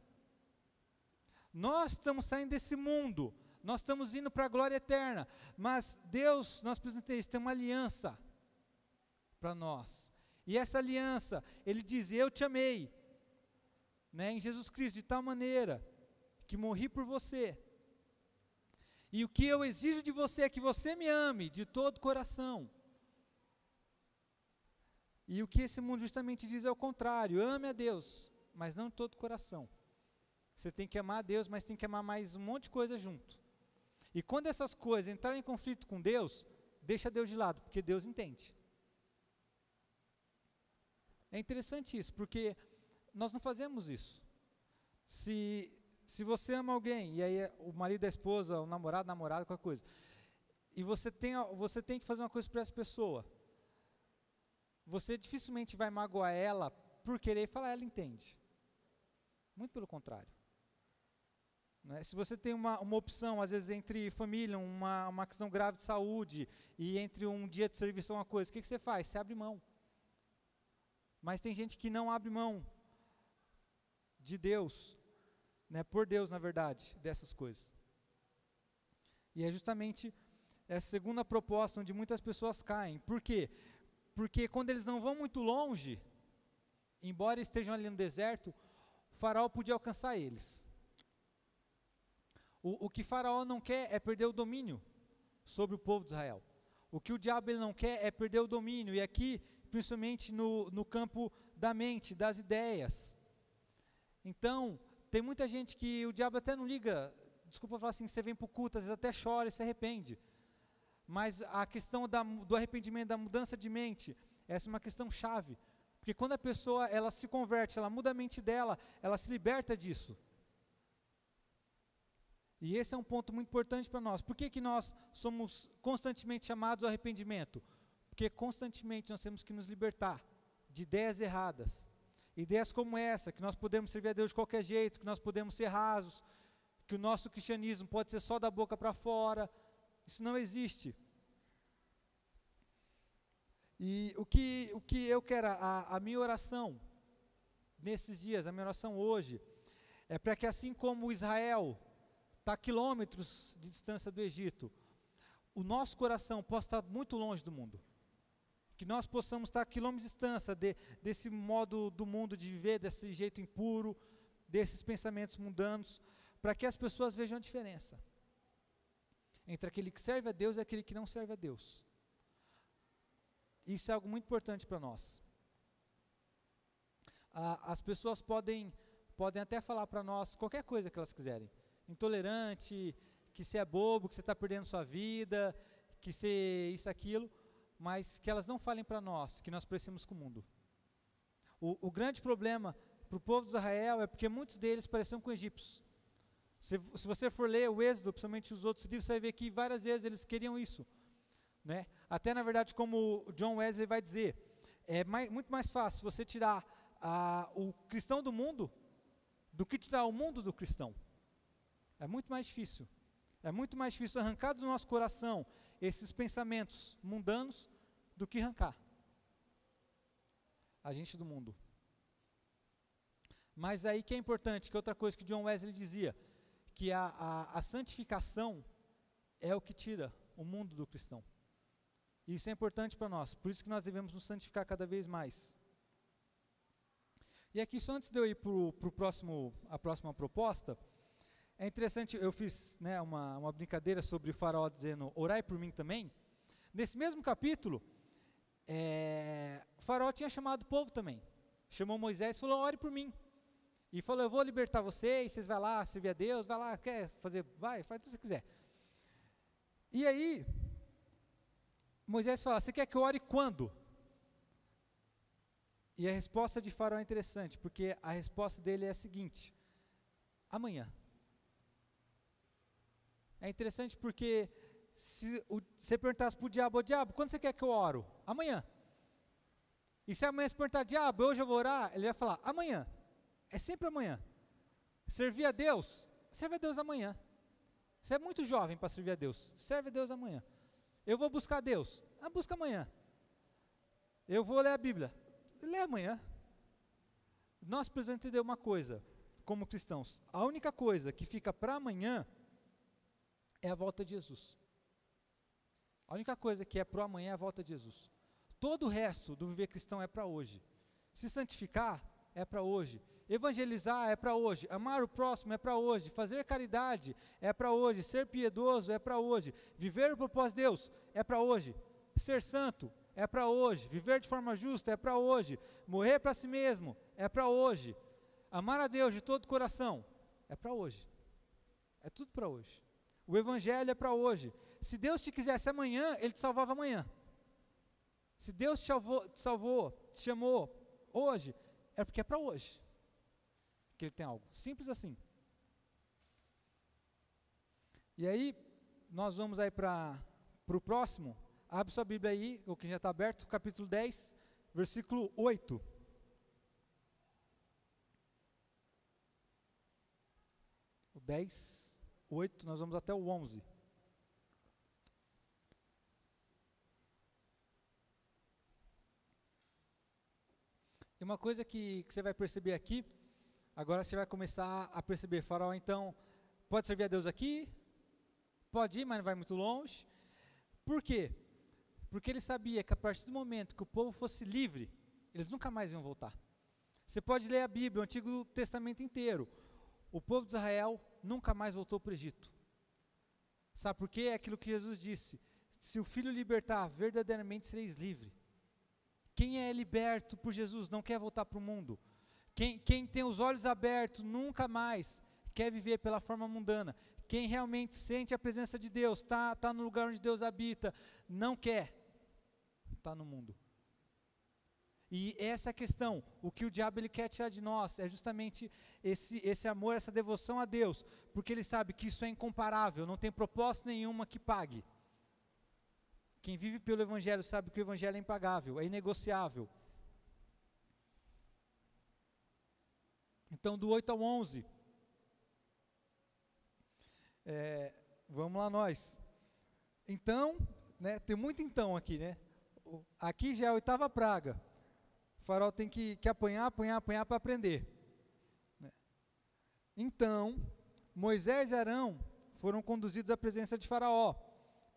Speaker 1: Nós estamos saindo desse mundo, nós estamos indo para a glória eterna, mas Deus, nós precisamos ter isso, tem uma aliança para nós, e essa aliança, ele diz, eu te amei, né, em Jesus Cristo, de tal maneira, que morri por você, E o que eu exijo de você é que você me ame de todo o coração. E o que esse mundo justamente diz é o contrário: ame a Deus, mas não de todo o coração. Você tem que amar a Deus, mas tem que amar mais um monte de coisa junto. E quando essas coisas entrarem em conflito com Deus, deixa Deus de lado, porque Deus entende. É interessante isso, porque nós não fazemos isso. Se você ama alguém, e aí o marido, a esposa, o namorado, namorada, qualquer coisa, e você tem que fazer uma coisa para essa pessoa, você dificilmente vai magoar ela por querer falar, ela entende. Muito pelo contrário. Né? Se você tem uma opção, às vezes, entre família, uma questão grave de saúde, e entre um dia de serviço ou uma coisa, o que você faz? Você abre mão. Mas tem gente que não abre mão de Deus, né, por Deus, na verdade, dessas coisas. E é justamente essa segunda proposta onde muitas pessoas caem. Por quê? Porque quando eles não vão muito longe, embora estejam ali no deserto, o faraó podia alcançar eles. O que faraó não quer é perder o domínio sobre o povo de Israel. O que o diabo ele não quer é perder o domínio, e aqui, principalmente no campo da mente, das ideias. Então, tem muita gente que o diabo até não liga, desculpa falar assim, você vem para o culto, às vezes até chora e se arrepende. Mas a questão do arrependimento, da mudança de mente, essa é uma questão chave. Porque quando a pessoa ela se converte, ela muda a mente dela, ela se liberta disso. E esse é um ponto muito importante para nós. Por que nós somos constantemente chamados ao arrependimento? Porque constantemente nós temos que nos libertar de ideias erradas. Ideias como essa, que nós podemos servir a Deus de qualquer jeito, que nós podemos ser rasos, que o nosso cristianismo pode ser só da boca para fora. Isso não existe. E o que eu quero, a minha oração nesses dias, a minha oração hoje, é para que assim como Israel está a quilômetros de distância do Egito, o nosso coração possa estar muito longe do mundo. Que nós possamos estar a quilômetros de distância desse modo do mundo de viver, desse jeito impuro, desses pensamentos mundanos, para que as pessoas vejam a diferença entre aquele que serve a Deus e aquele que não serve a Deus. Isso é algo muito importante para nós. As pessoas podem até falar para nós qualquer coisa que elas quiserem. Intolerante, que você é bobo, que você está perdendo sua vida, que você isso, aquilo, mas que elas não falem para nós que nós parecemos com o mundo. O grande problema para o povo de Israel é porque muitos deles pareciam com egípcios. Se você for ler o Êxodo, principalmente os outros livros, você vai ver que várias vezes eles queriam isso. Né? Até na verdade, como o John Wesley vai dizer, é muito mais fácil você tirar o cristão do mundo do que tirar o mundo do cristão. É muito mais difícil. É muito mais difícil arrancar do nosso coração esses pensamentos mundanos do que arrancar a gente do mundo. Mas aí que é importante, que é outra coisa que John Wesley dizia, que a santificação é o que tira o mundo do cristão. E isso é importante para nós, por isso que nós devemos nos santificar cada vez mais. E aqui, só antes de eu ir para a próxima proposta, é interessante, eu fiz uma brincadeira sobre o faraó dizendo, orai por mim também. Nesse mesmo capítulo, o faraó tinha chamado o povo também. Chamou Moisés e falou, ore por mim. E falou, eu vou libertar vocês vão lá servir a Deus, vai lá, quer fazer, vai, faz o que você quiser. E aí, Moisés fala, você quer que eu ore quando? E a resposta de faraó é interessante, porque a resposta dele é a seguinte, amanhã. É interessante porque se você perguntasse para o diabo, quando você quer que eu oro? Amanhã. E se amanhã você perguntar, diabo, hoje eu vou orar? Ele vai falar, amanhã. É sempre amanhã. Servir a Deus, serve a Deus amanhã. Você é muito jovem para servir a Deus, serve a Deus amanhã. Eu vou buscar Deus, busca amanhã. Eu vou ler a Bíblia, lê amanhã. Nós precisamos entender uma coisa, como cristãos, a única coisa que fica para amanhã é a volta de Jesus. A única coisa que é para amanhã é a volta de Jesus. Todo o resto do viver cristão é para hoje. Se santificar é para hoje. Evangelizar é para hoje, amar o próximo é para hoje, fazer caridade é para hoje, ser piedoso é para hoje, viver o propósito de Deus é para hoje, ser santo é para hoje, viver de forma justa é para hoje, morrer para si mesmo é para hoje, amar a Deus de todo o coração é para hoje, é tudo para hoje. O Evangelho é para hoje. Se Deus te quisesse amanhã, Ele te salvava amanhã. Se Deus te salvou, te chamou hoje, é porque é para hoje que Ele tem algo. Simples assim. E aí, nós vamos aí para o próximo. Abre sua Bíblia aí, o que já está aberto, capítulo 10, versículo 8. O 10, 8, nós vamos até o 11. E uma coisa que você vai perceber aqui, agora você vai começar a perceber, Faraó, então, pode servir a Deus aqui, pode ir, mas não vai muito longe. Por quê? Porque ele sabia que a partir do momento que o povo fosse livre, eles nunca mais iam voltar. Você pode ler a Bíblia, o Antigo Testamento inteiro. O povo de Israel nunca mais voltou para o Egito. Sabe por quê? É aquilo que Jesus disse: se o Filho libertar, verdadeiramente sereis livres. Quem é liberto por Jesus não quer voltar para o mundo. Quem tem os olhos abertos nunca mais quer viver pela forma mundana. Quem realmente sente a presença de Deus, está no lugar onde Deus habita, não quer estar no mundo. E essa é a questão, o que o diabo ele quer tirar de nós, é justamente esse amor, essa devoção a Deus, porque ele sabe que isso é incomparável, não tem propósito nenhuma que pague. Quem vive pelo Evangelho sabe que o Evangelho é impagável, é inegociável. Então, do 8 ao 11, vamos lá nós. Então, né, tem muito então aqui, né? Aqui já é a 8ª praga. O Faraó tem que apanhar para aprender. Né? Então, Moisés e Arão foram conduzidos à presença de Faraó.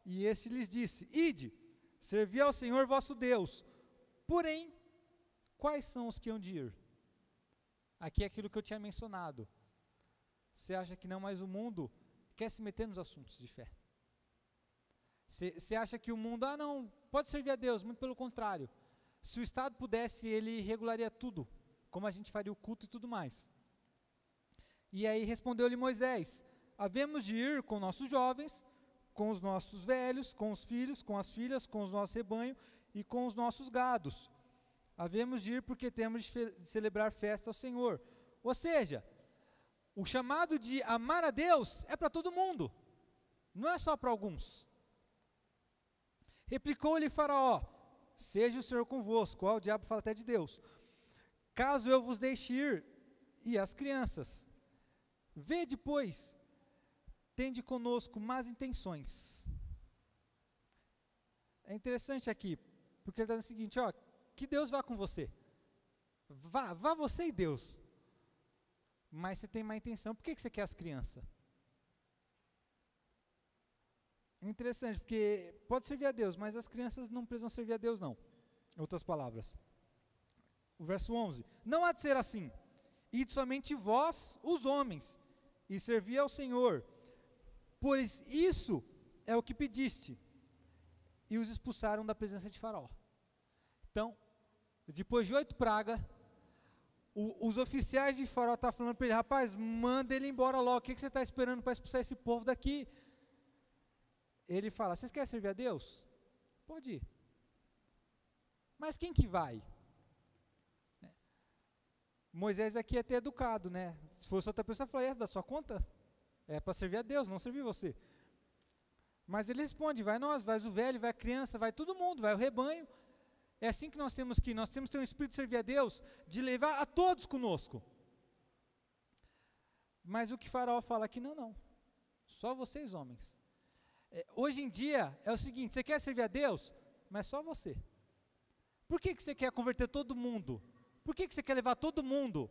Speaker 1: E este lhes disse: ide, servi ao Senhor vosso Deus. Porém, quais são os que hão de ir? Aqui é aquilo que eu tinha mencionado. Você acha que não, mas o mundo quer se meter nos assuntos de fé. Você acha que o mundo, não, pode servir a Deus, muito pelo contrário. Se o Estado pudesse, ele regularia tudo, como a gente faria o culto e tudo mais. E aí respondeu-lhe Moisés: havemos de ir com nossos jovens, com os nossos velhos, com os filhos, com as filhas, com os nossos rebanhos e com os nossos gados. Havemos de ir porque temos de celebrar festa ao Senhor. Ou seja, o chamado de amar a Deus é para todo mundo, não é só para alguns. Replicou-lhe Faraó: seja o Senhor convosco. O diabo fala até de Deus. Caso eu vos deixe ir, e as crianças, vede, pois, tende conosco más intenções. É interessante aqui, porque ele está dizendo o seguinte, que Deus vá com você. Vá você e Deus. Mas você tem má intenção, por que você quer as crianças? É interessante, porque pode servir a Deus, mas as crianças não precisam servir a Deus não. Em outras palavras. O verso 11. Não há de ser assim. Ide somente vós, os homens, e servi ao Senhor. Pois isso é o que pediste. E os expulsaram da presença de Faraó. Então, depois de 8 pragas, os oficiais de Faraó estão falando para ele: rapaz, manda ele embora logo, o que você está esperando para expulsar esse povo daqui? Ele fala: vocês querem servir a Deus? Pode ir. Mas quem que vai? Moisés aqui é até educado, né? Se fosse outra pessoa, falaria: da sua conta? É para servir a Deus, não servir você. Mas ele responde: vai nós, vai o velho, vai a criança, vai todo mundo, vai o rebanho. É assim que nós temos que ir. Nós temos que ter um espírito de servir a Deus, de levar a todos conosco. Mas o que Faraó fala aqui, não. Só vocês, homens. Hoje em dia, é o seguinte: você quer servir a Deus? Mas só você. Por que você quer converter todo mundo? Por que você quer levar todo mundo?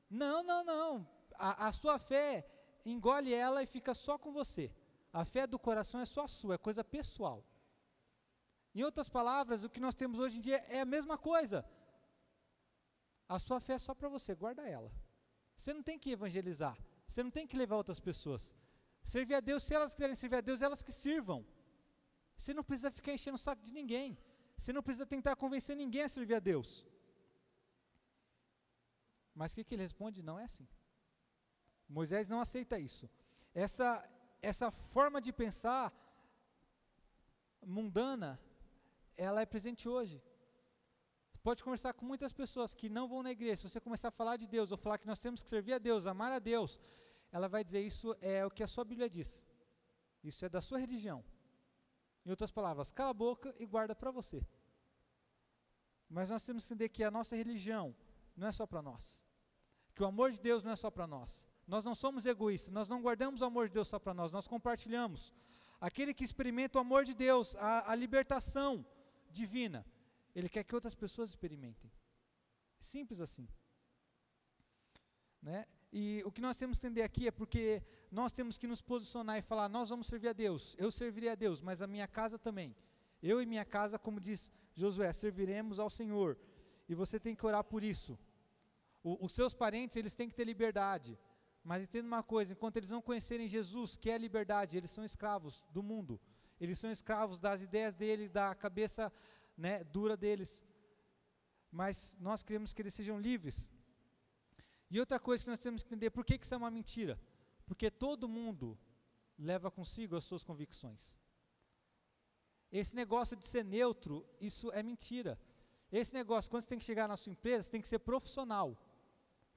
Speaker 1: Não. A sua fé, engole ela e fica só com você. A fé do coração é só sua, é coisa pessoal. Em outras palavras, o que nós temos hoje em dia é a mesma coisa. A sua fé é só para você, guarda ela. Você não tem que evangelizar, você não tem que levar outras pessoas. Servir a Deus, se elas quiserem servir a Deus, elas que sirvam. Você não precisa ficar enchendo o saco de ninguém. Você não precisa tentar convencer ninguém a servir a Deus. Mas o que ele responde? Não é assim. Moisés não aceita isso. Essa forma de pensar mundana, ela é presente hoje. Você pode conversar com muitas pessoas que não vão na igreja. Se você começar a falar de Deus, ou falar que nós temos que servir a Deus, amar a Deus, ela vai dizer, isso é o que a sua Bíblia diz. Isso é da sua religião. Em outras palavras, cala a boca e guarda para você. Mas nós temos que entender que a nossa religião não é só para nós. Que o amor de Deus não é só para nós. Nós não somos egoístas, nós não guardamos o amor de Deus só para nós compartilhamos. Aquele que experimenta o amor de Deus, a libertação divina, ele quer que outras pessoas experimentem. Simples assim. Né? E o que nós temos que entender aqui é porque nós temos que nos posicionar e falar, nós vamos servir a Deus, eu servirei a Deus, mas a minha casa também. Eu e minha casa, como diz Josué, serviremos ao Senhor. E você tem que orar por isso. Os seus parentes, eles têm que ter liberdade. Mas entenda uma coisa, enquanto eles não conhecerem Jesus, que é a liberdade, eles são escravos do mundo. Eles são escravos das ideias dele, da cabeça, né, dura deles. Mas nós queremos que eles sejam livres. E outra coisa que nós temos que entender, por que isso é uma mentira? Porque todo mundo leva consigo as suas convicções. Esse negócio de ser neutro, isso é mentira. Esse negócio, quando você tem que chegar na sua empresa, você tem que ser profissional,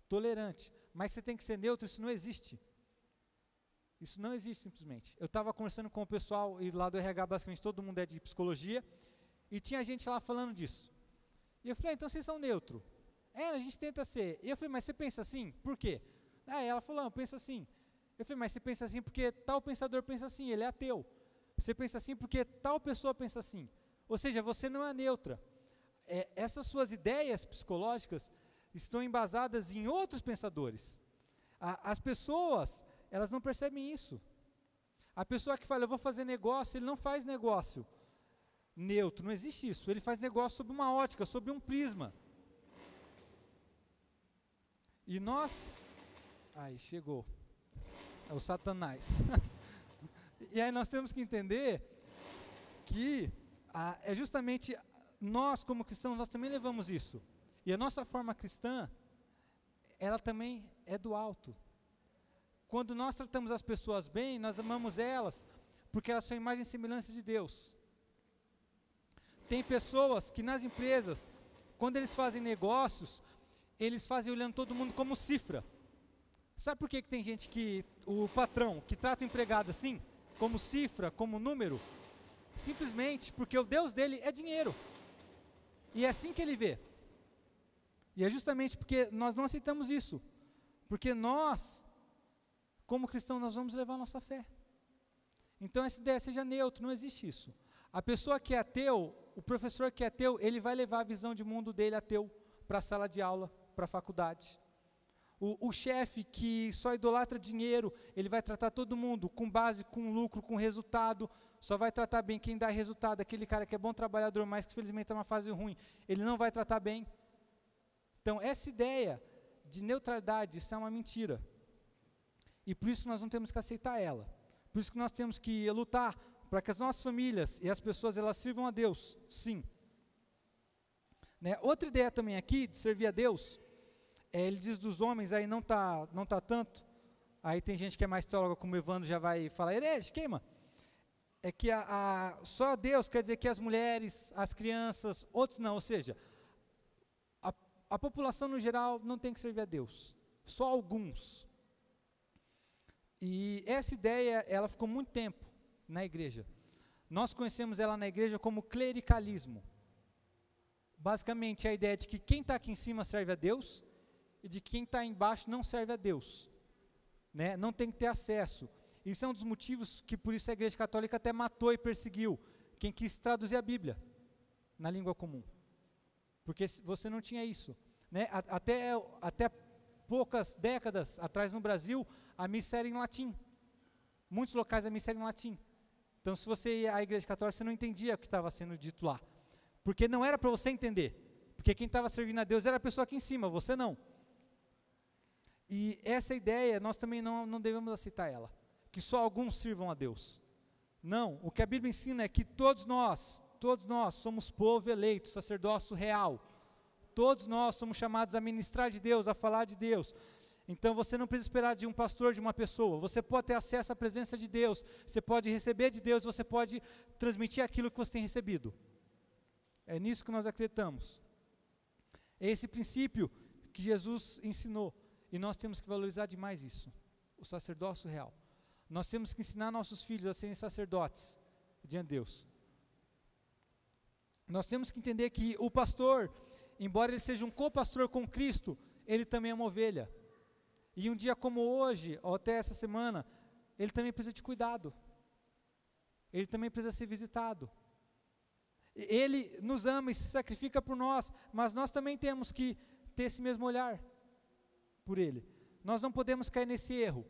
Speaker 1: tolerante. Mas você tem que ser neutro, isso não existe. Isso não existe simplesmente. Eu estava conversando com o pessoal, e lá do RH basicamente todo mundo é de psicologia, e tinha gente lá falando disso. E eu falei, então vocês são neutro. A gente tenta ser. E eu falei, mas você pensa assim? Por quê? Ela falou, não, pensa assim. Eu falei, mas você pensa assim porque tal pensador pensa assim, ele é ateu. Você pensa assim porque tal pessoa pensa assim. Ou seja, você não é neutra. Essas suas ideias psicológicas estão embasadas em outros pensadores. As pessoas, elas não percebem isso. A pessoa que fala, eu vou fazer negócio, ele não faz negócio neutro, não existe isso. Ele faz negócio sob uma ótica, sob um prisma. E nós, chegou, é o Satanás. E aí nós temos que entender que é justamente nós como cristãos, nós também levamos isso. E a nossa forma cristã, ela também é do alto. Quando nós tratamos as pessoas bem, nós amamos elas, porque elas são imagem e semelhança de Deus. Tem pessoas que nas empresas, quando eles fazem negócios, eles fazem olhando todo mundo como cifra. Sabe por que tem gente que, o patrão, que trata o empregado assim, como cifra, como número? Simplesmente porque o Deus dele é dinheiro. E é assim que ele vê. E é justamente porque nós não aceitamos isso. Porque nós, como cristãos, nós vamos levar a nossa fé. Então essa ideia, seja neutro, não existe isso. A pessoa que é ateu, o professor que é ateu, ele vai levar a visão de mundo dele ateu para a sala de aula, para a faculdade. O chefe que só idolatra dinheiro, ele vai tratar todo mundo com base, com lucro, com resultado, só vai tratar bem quem dá resultado, aquele cara que é bom trabalhador, mas que infelizmente está numa fase ruim, ele não vai tratar bem. Então essa ideia de neutralidade, isso é uma mentira. E por isso que nós não temos que aceitar ela. Por isso que nós temos que lutar para que as nossas famílias e as pessoas, elas sirvam a Deus, sim. Né? Outra ideia também aqui, de servir a Deus, ele diz dos homens, aí não tá tanto, aí tem gente que é mais teóloga, como o Evandro já vai falar, herege, queima. É que só a Deus quer dizer que as mulheres, as crianças, outros não, ou seja, a população no geral não tem que servir a Deus, só alguns. E essa ideia, ela ficou muito tempo na igreja. Nós conhecemos ela na igreja como clericalismo. Basicamente, a ideia de que quem está aqui em cima serve a Deus, e de quem está embaixo não serve a Deus. Né? Não tem que ter acesso. Isso é um dos motivos que por isso a igreja católica até matou e perseguiu quem quis traduzir a Bíblia na língua comum. Porque você não tinha isso. Né? Até poucas décadas atrás no Brasil, a missa era em latim. Muitos locais a missa era em latim. Então se você ia à igreja católica, você não entendia o que estava sendo dito lá. Porque não era para você entender. Porque quem estava servindo a Deus era a pessoa aqui em cima, você não. E essa ideia, nós também não devemos aceitar ela, que só alguns sirvam a Deus. Não, o que a Bíblia ensina é que todos nós somos povo eleito, sacerdócio real. Todos nós somos chamados a ministrar de Deus, a falar de Deus. Então você não precisa esperar de um pastor, de uma pessoa. Você pode ter acesso à presença de Deus, você pode receber de Deus, você pode transmitir aquilo que você tem recebido. É nisso que nós acreditamos. É esse princípio que Jesus ensinou, e nós temos que valorizar demais isso, o sacerdócio real. Nós temos que ensinar nossos filhos a serem sacerdotes diante de Deus. Nós temos que entender que o pastor, embora ele seja um co-pastor com Cristo, ele também é uma ovelha. E um dia como hoje, ou até essa semana, ele também precisa de cuidado. Ele também precisa ser visitado. Ele nos ama e se sacrifica por nós, mas nós também temos que ter esse mesmo olhar por ele. Nós não podemos cair nesse erro,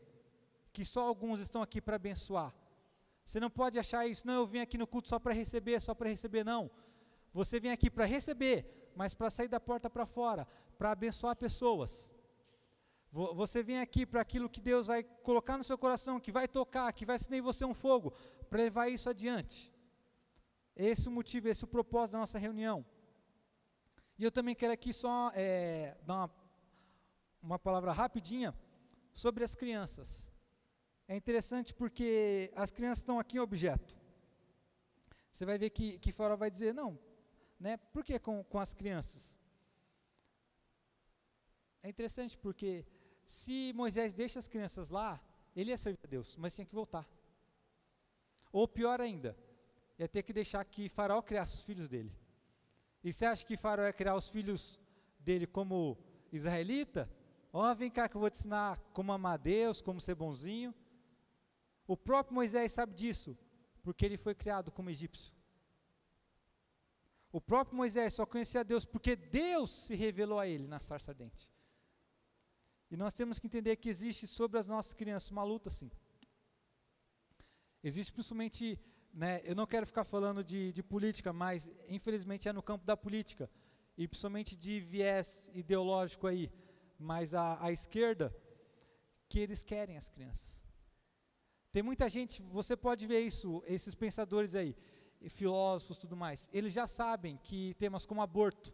Speaker 1: que só alguns estão aqui para abençoar. Você não pode achar isso, não, eu vim aqui no culto só para receber, não. Você vem aqui para receber, mas para sair da porta para fora, para abençoar pessoas. Você vem aqui para aquilo que Deus vai colocar no seu coração, que vai tocar, que vai acender em você um fogo, para levar isso adiante. Esse é o motivo, esse é o propósito da nossa reunião. E eu também quero aqui só dar uma palavra rapidinha sobre as crianças. É interessante porque as crianças estão aqui em objeto. Você vai ver que Faraó vai dizer, não, né, por que com as crianças? É interessante porque se Moisés deixa as crianças lá, ele ia servir a Deus, mas tinha que voltar. Ou pior ainda, ia ter que deixar que Faraó criasse os filhos dele. E você acha que Faraó ia criar os filhos dele como israelita? Vem cá que eu vou te ensinar como amar a Deus, como ser bonzinho. O próprio Moisés sabe disso, porque ele foi criado como egípcio. O próprio Moisés só conhecia Deus porque Deus se revelou a ele na sarça ardente. E nós temos que entender que existe sobre as nossas crianças uma luta assim. Existe principalmente, né, eu não quero ficar falando de política, mas infelizmente é no campo da política, e principalmente de viés ideológico aí, mas a esquerda, que eles querem as crianças. Tem muita gente, você pode ver isso, esses pensadores aí, filósofos e tudo mais, eles já sabem que temas como aborto,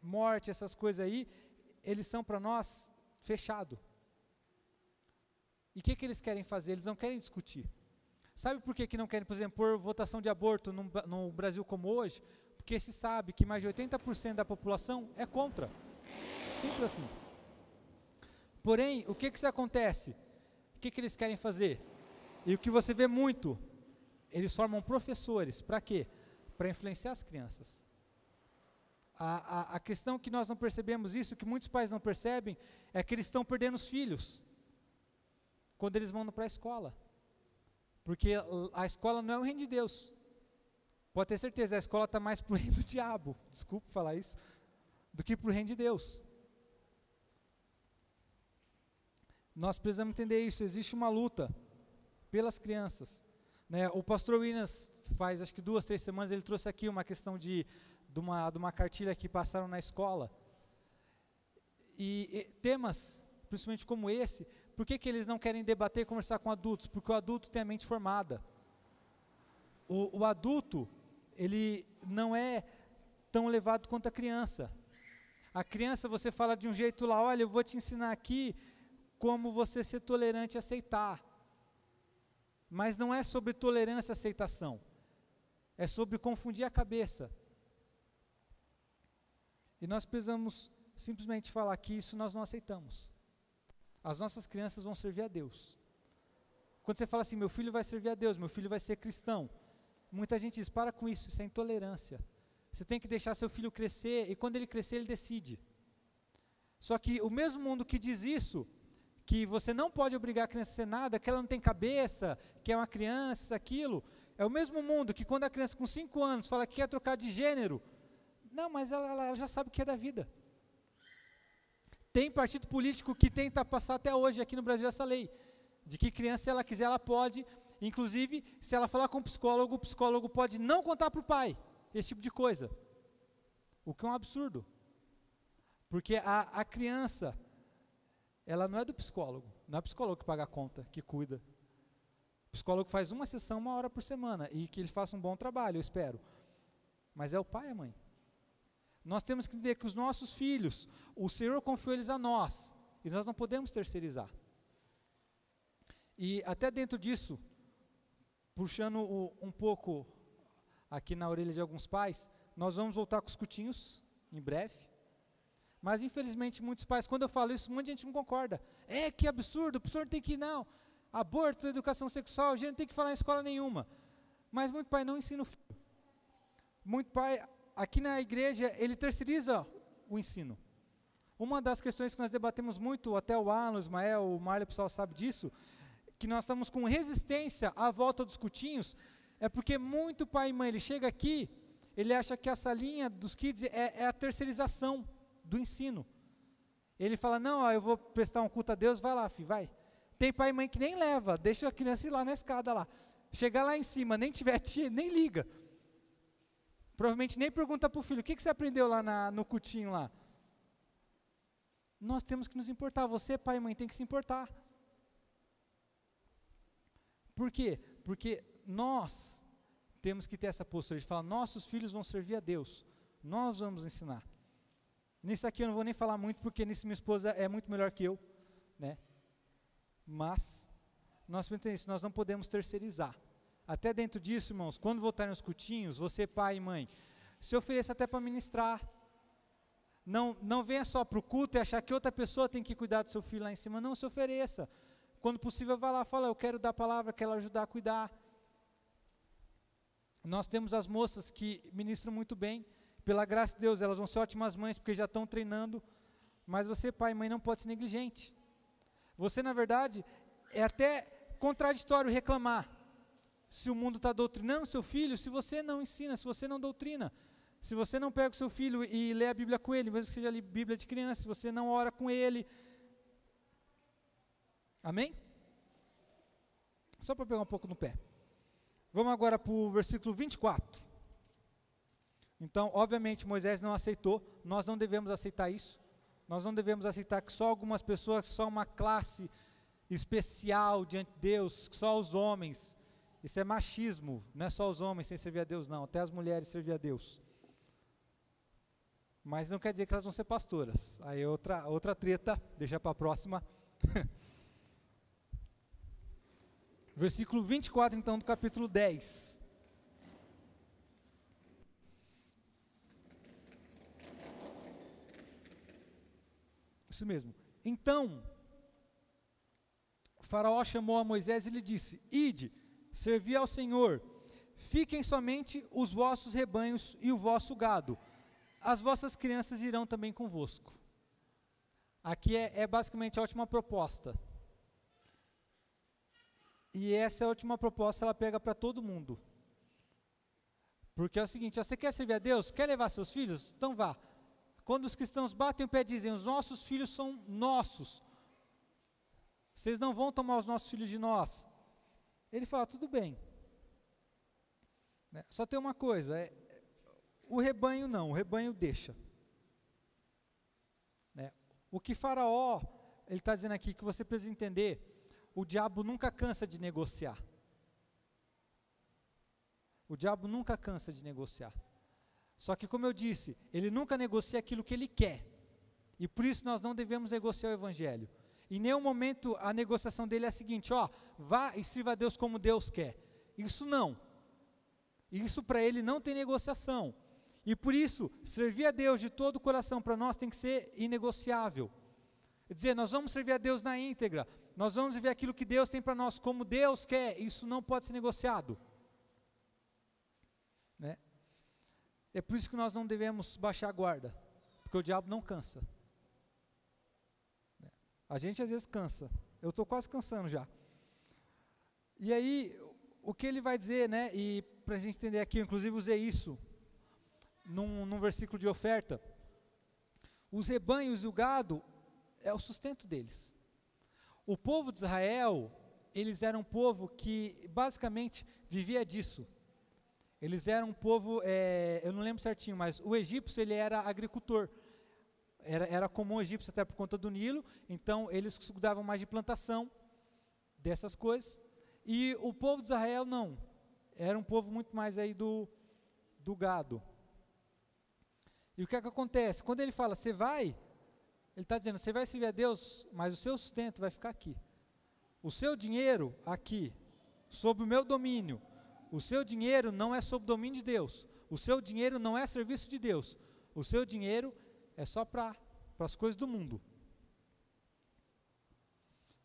Speaker 1: morte, essas coisas aí, eles são para nós fechado. E o que eles querem fazer? Eles não querem discutir. Sabe por que não querem, por exemplo, pôr votação de aborto no Brasil como hoje? Porque se sabe que mais de 80% da população é contra. Simples assim. Porém, o que acontece? O que eles querem fazer? E o que você vê muito, eles formam professores. Para quê? Para influenciar as crianças. A questão que nós não percebemos isso, que muitos pais não percebem, é que eles estão perdendo os filhos quando eles mandam para a escola. Porque a escola não é o reino de Deus. Pode ter certeza, a escola está mais para o reino do diabo, desculpe falar isso, do que para o reino de Deus. Nós precisamos entender isso, existe uma luta pelas crianças. Né? O pastor Williams, faz acho que 2, 3 semanas, ele trouxe aqui uma questão de uma cartilha que passaram na escola. E temas, principalmente como esse, por que eles não querem debater e conversar com adultos? Porque o adulto tem a mente formada. O adulto, ele não é tão levado quanto a criança. A criança, você fala de um jeito lá, olha, eu vou te ensinar aqui como você ser tolerante e aceitar. Mas não é sobre tolerância e aceitação. É sobre confundir a cabeça. E nós precisamos simplesmente falar que isso nós não aceitamos. As nossas crianças vão servir a Deus. Quando você fala assim, meu filho vai servir a Deus, meu filho vai ser cristão, muita gente diz, para com isso é intolerância. Você tem que deixar seu filho crescer, e quando ele crescer, ele decide. Só que o mesmo mundo que diz isso, que você não pode obrigar a criança a ser nada, que ela não tem cabeça, que é uma criança, aquilo, é o mesmo mundo que quando a criança com 5 anos fala que quer trocar de gênero, não, mas ela já sabe o que é da vida. Tem partido político que tenta passar até hoje aqui no Brasil essa lei, de que criança, se ela quiser, ela pode, inclusive, se ela falar com o psicólogo pode não contar para o pai esse tipo de coisa. O que é um absurdo. Porque a criança, ela não é do psicólogo. Não é o psicólogo que paga a conta, que cuida. O psicólogo faz uma sessão 1 hora por semana. E que ele faça um bom trabalho, eu espero. Mas é o pai e a mãe. Nós temos que entender que os nossos filhos, o Senhor confiou eles a nós. E nós não podemos terceirizar. E até dentro disso, puxando um pouco aqui na orelha de alguns pais, nós vamos voltar com os cultinhos em breve. Mas infelizmente muitos pais, quando eu falo isso, muita gente não concorda. Que absurdo, o professor tem que ir, não. Aborto, educação sexual, a gente não tem que falar em escola nenhuma. Mas muito pai não ensina o filho. Muito pai, aqui na igreja, ele terceiriza o ensino. Uma das questões que nós debatemos muito, até o Alan, o Ismael, o Marley, o pessoal sabe disso, que nós estamos com resistência à volta dos cultinhos, é porque muito pai e mãe, ele chega aqui, ele acha que a salinha dos kids é a terceirização do ensino. Ele fala, não, eu vou prestar um culto a Deus, vai lá, filho, vai. Tem pai e mãe que nem leva, deixa a criança ir lá na escada lá. Chegar lá em cima, nem tiver tia, nem liga. Provavelmente nem pergunta para o filho, o que você aprendeu lá no cultinho lá? Nós temos que nos importar, você pai e mãe tem que se importar. Por quê? Porque nós temos que ter essa postura de falar, nossos filhos vão servir a Deus, nós vamos ensinar. Nisso aqui eu não vou nem falar muito, porque nisso minha esposa é muito melhor que eu, né? Mas, nós pensamos isso, nós não podemos terceirizar. Até dentro disso, irmãos, quando voltarem os cultinhos, você pai e mãe, se ofereça até para ministrar. Não venha só para o culto e achar que outra pessoa tem que cuidar do seu filho lá em cima, não, se ofereça. Quando possível, vá lá, fala, eu quero dar a palavra, quero ajudar a cuidar. Nós temos as moças que ministram muito bem, pela graça de Deus, elas vão ser ótimas mães, porque já estão treinando, mas você, pai e mãe, não pode ser negligente. Você, na verdade, é até contraditório reclamar, se o mundo está doutrinando seu filho, se você não ensina, se você não doutrina, se você não pega o seu filho e lê a Bíblia com ele, mesmo que seja a Bíblia de criança, se você não ora com ele. Amém? Só para pegar um pouco no pé. Vamos agora para o versículo 24. Então, obviamente, Moisés não aceitou, nós não devemos aceitar isso. Nós não devemos aceitar que só algumas pessoas, só uma classe especial diante de Deus, só os homens. Isso é machismo, não é só os homens sem servir a Deus, não, até as mulheres servir a Deus. Mas não quer dizer que elas vão ser pastoras. Aí outra treta, deixa para a próxima. Versículo 24, então, do capítulo 10. Isso mesmo. Então, Faraó chamou a Moisés e lhe disse, ide, servi ao Senhor, fiquem somente os vossos rebanhos e o vosso gado, as vossas crianças irão também convosco. Aqui é basicamente a última proposta. E essa é a última proposta, ela pega para todo mundo. Porque é o seguinte, você quer servir a Deus? Quer levar seus filhos? Então vá. Quando os cristãos batem o pé e dizem, os nossos filhos são nossos, vocês não vão tomar os nossos filhos de nós. Ele fala, tudo bem. Só tem uma coisa, o rebanho não, o rebanho deixa. O que Faraó, ele está dizendo aqui, que você precisa entender, o diabo nunca cansa de negociar. O diabo nunca cansa de negociar. Só que, como eu disse, ele nunca negocia aquilo que ele quer. E por isso nós não devemos negociar o evangelho. Em nenhum momento a negociação dele é a seguinte, vá e sirva a Deus como Deus quer. Isso não. Isso para ele não tem negociação. E por isso, servir a Deus de todo o coração para nós tem que ser inegociável. Quer dizer, nós vamos servir a Deus na íntegra. Nós vamos viver aquilo que Deus tem para nós como Deus quer. Isso não pode ser negociado. É por isso que nós não devemos baixar a guarda, porque o diabo não cansa. A gente às vezes cansa, eu estou quase cansando já. E aí, o que ele vai dizer, e para a gente entender aqui, eu inclusive usei isso, num versículo de oferta, os rebanhos e o gado, é o sustento deles. O povo de Israel, eles eram um povo que basicamente vivia disso. Eles eram um povo, eu não lembro certinho, mas o egípcio ele era agricultor. Era comum o egípcio até por conta do Nilo, então eles cuidavam mais de plantação, dessas coisas. E o povo de Israel não, era um povo muito mais aí do gado. E o que é que acontece? Quando ele fala, você vai, ele está dizendo, você vai servir a Deus, mas o seu sustento vai ficar aqui. O seu dinheiro aqui, sob o meu domínio. O seu dinheiro não é sob o domínio de Deus. O seu dinheiro não é serviço de Deus. O seu dinheiro é só para as coisas do mundo.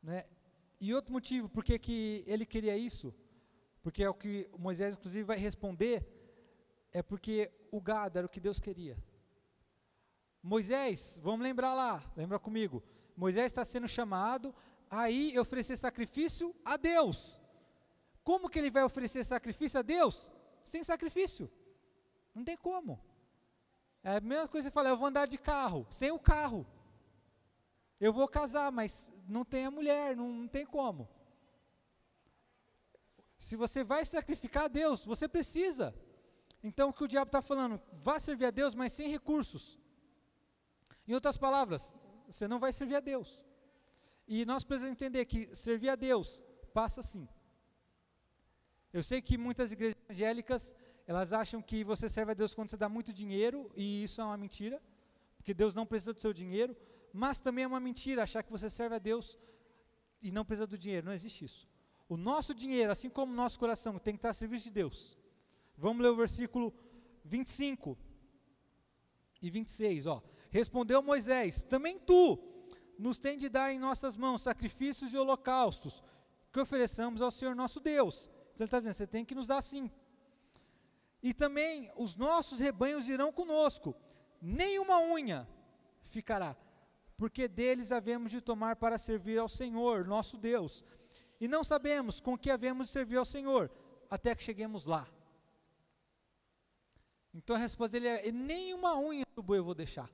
Speaker 1: Né? E outro motivo, por que ele queria isso, porque é o que Moisés inclusive vai responder, é porque o gado era o que Deus queria. Moisés, vamos lembrar lá, lembra comigo, Moisés está sendo chamado a ir oferecer sacrifício a Deus. Como que ele vai oferecer sacrifício a Deus? Sem sacrifício, não tem como. É a mesma coisa que você fala, eu vou andar de carro, sem o carro. Eu vou casar, mas não tem a mulher, não tem como. Se você vai sacrificar a Deus, você precisa. Então o que o diabo está falando, vá servir a Deus, mas sem recursos. Em outras palavras, você não vai servir a Deus. E nós precisamos entender que servir a Deus passa assim. Eu sei que muitas igrejas evangélicas, elas acham que você serve a Deus quando você dá muito dinheiro, e isso é uma mentira, porque Deus não precisa do seu dinheiro, mas também é uma mentira achar que você serve a Deus e não precisa do dinheiro, não existe isso. O nosso dinheiro, assim como o nosso coração, tem que estar a serviço de Deus. Vamos ler o versículo 25 e 26, ó. Respondeu Moisés, também tu nos tem de dar em nossas mãos sacrifícios e holocaustos, que ofereçamos ao Senhor nosso Deus. Então ele está dizendo, você tem que nos dar sim. E também os nossos rebanhos irão conosco, nenhuma unha ficará, porque deles havemos de tomar para servir ao Senhor, nosso Deus. E não sabemos com que havemos de servir ao Senhor, até que cheguemos lá. Então a resposta dele é, nenhuma unha do boi eu vou deixar.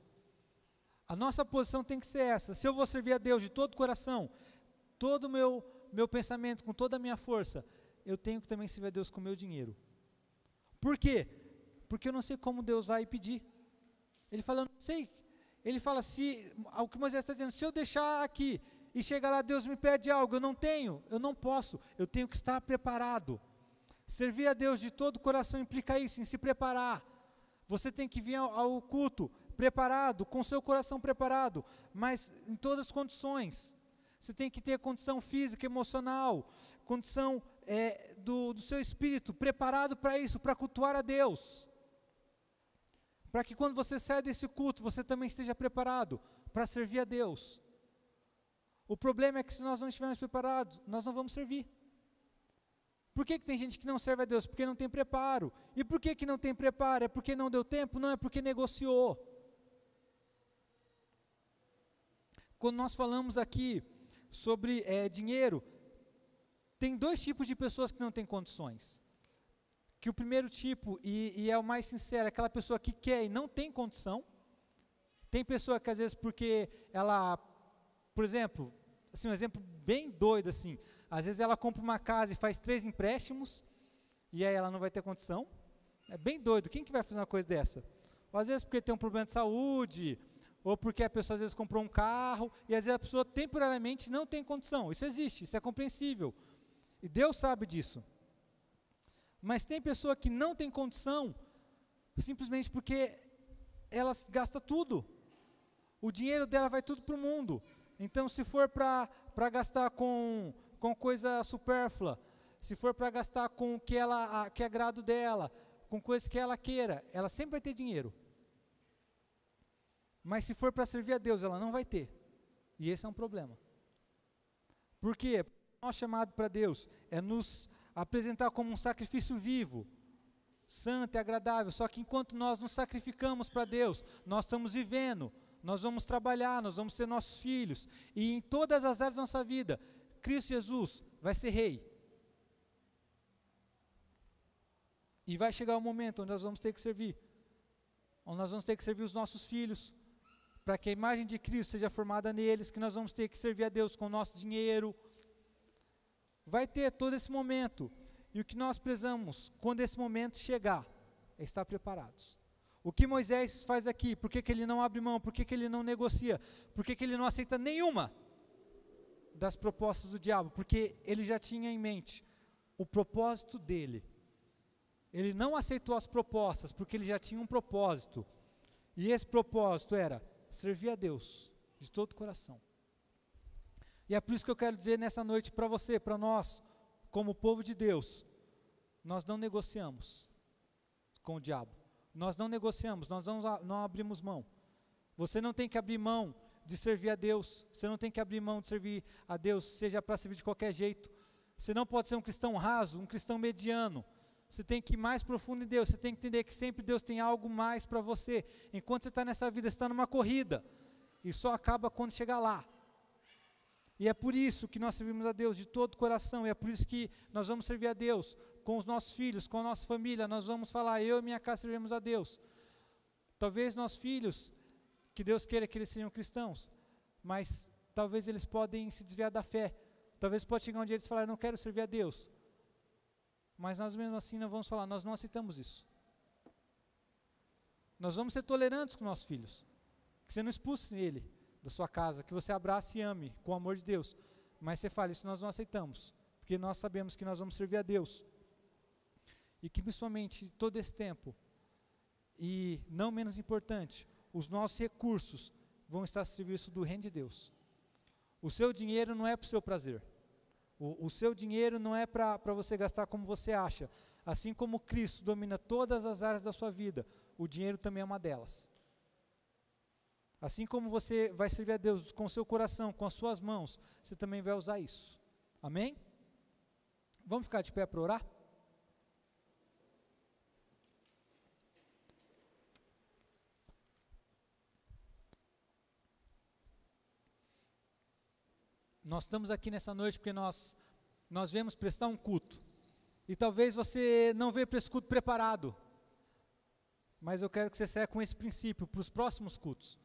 Speaker 1: A nossa posição tem que ser essa, se eu vou servir a Deus de todo o coração, todo o meu pensamento, com toda a minha força, eu tenho que também servir a Deus com o meu dinheiro. Por quê? Porque eu não sei como Deus vai pedir. Ele fala, eu não sei. Ele fala, o que Moisés está dizendo, se eu deixar aqui e chegar lá, Deus me pede algo, eu não tenho, eu não posso, eu tenho que estar preparado. Servir a Deus de todo o coração implica isso, em se preparar. Você tem que vir ao culto preparado, com seu coração preparado, mas em todas as condições. Você tem que ter condição física, emocional, condição do seu espírito preparado para isso, para cultuar a Deus. Para que quando você sai desse culto, você também esteja preparado para servir a Deus. O problema é que se nós não estivermos preparados, nós não vamos servir. Por que tem gente que não serve a Deus? Porque não tem preparo. E por que não tem preparo? É porque não deu tempo? Não, é porque negociou. Quando nós falamos aqui sobre dinheiro, tem dois tipos de pessoas que não têm condições. Que o primeiro tipo, e é o mais sincero, é aquela pessoa que quer e não tem condição. Tem pessoa que às vezes porque ela, por exemplo, assim, um exemplo bem doido assim, às vezes ela compra uma casa e faz 3 empréstimos, e aí ela não vai ter condição. É bem doido, quem que vai fazer uma coisa dessa? Ou às vezes porque tem um problema de saúde, ou porque a pessoa às vezes comprou um carro, e às vezes a pessoa temporariamente não tem condição. Isso existe, isso é compreensível. E Deus sabe disso. Mas tem pessoa que não tem condição, simplesmente porque ela gasta tudo. O dinheiro dela vai tudo para o mundo. Então, se for para gastar com coisa supérflua, se for para gastar com o que é agrado dela, com coisas que ela queira, ela sempre vai ter dinheiro. Mas se for para servir a Deus, ela não vai ter. E esse é um problema. Por quê? O nosso chamado para Deus é nos apresentar como um sacrifício vivo, santo e agradável. Só que enquanto nós nos sacrificamos para Deus, nós estamos vivendo, nós vamos trabalhar, nós vamos ter nossos filhos, e em todas as áreas da nossa vida, Cristo Jesus vai ser rei. E vai chegar o momento onde nós vamos ter que servir, onde nós vamos ter que servir os nossos filhos, para que a imagem de Cristo seja formada neles, que nós vamos ter que servir a Deus com o nosso dinheiro. Vai ter todo esse momento. E o que nós precisamos, quando esse momento chegar, é estar preparados. O que Moisés faz aqui? Por que que ele não abre mão? Por que que ele não negocia? Por que que ele não aceita nenhuma das propostas do diabo? Porque ele já tinha em mente o propósito dele. Ele não aceitou as propostas porque ele já tinha um propósito. E esse propósito era servir a Deus de todo o coração. E é por isso que eu quero dizer nessa noite para você, para nós, como povo de Deus, nós não negociamos com o diabo. Nós não negociamos, nós não abrimos mão. Você não tem que abrir mão de servir a Deus. Você não tem que abrir mão de servir a Deus, seja para servir de qualquer jeito. Você não pode ser um cristão raso, um cristão mediano. Você tem que ir mais profundo em Deus. Você tem que entender que sempre Deus tem algo mais para você. Enquanto você está nessa vida, você está numa corrida. E só acaba quando chegar lá. E é por isso que nós servimos a Deus de todo o coração. E é por isso que nós vamos servir a Deus com os nossos filhos, com a nossa família. Nós vamos falar, eu e minha casa serviremos a Deus. Talvez nossos filhos, que Deus queira que eles sejam cristãos, mas talvez eles podem se desviar da fé. Talvez pode chegar um dia eles falarem, não quero servir a Deus. Mas nós mesmo assim não vamos falar, nós não aceitamos isso. Nós vamos ser tolerantes com nossos filhos. Que você não expulse ele da sua casa, que você abrace e ame com o amor de Deus. Mas você fala, isso nós não aceitamos, porque nós sabemos que nós vamos servir a Deus. E que principalmente todo esse tempo, e não menos importante, os nossos recursos vão estar a serviço do reino de Deus. O seu dinheiro não é para o seu prazer. O seu dinheiro não é para você gastar como você acha. Assim como Cristo domina todas as áreas da sua vida, o dinheiro também é uma delas. Assim como você vai servir a Deus com o seu coração, com as suas mãos, você também vai usar isso. Amém? Vamos ficar de pé para orar? Nós estamos aqui nessa noite porque nós viemos prestar um culto. E talvez você não veio para esse culto preparado. Mas eu quero que você saia com esse princípio para os próximos cultos.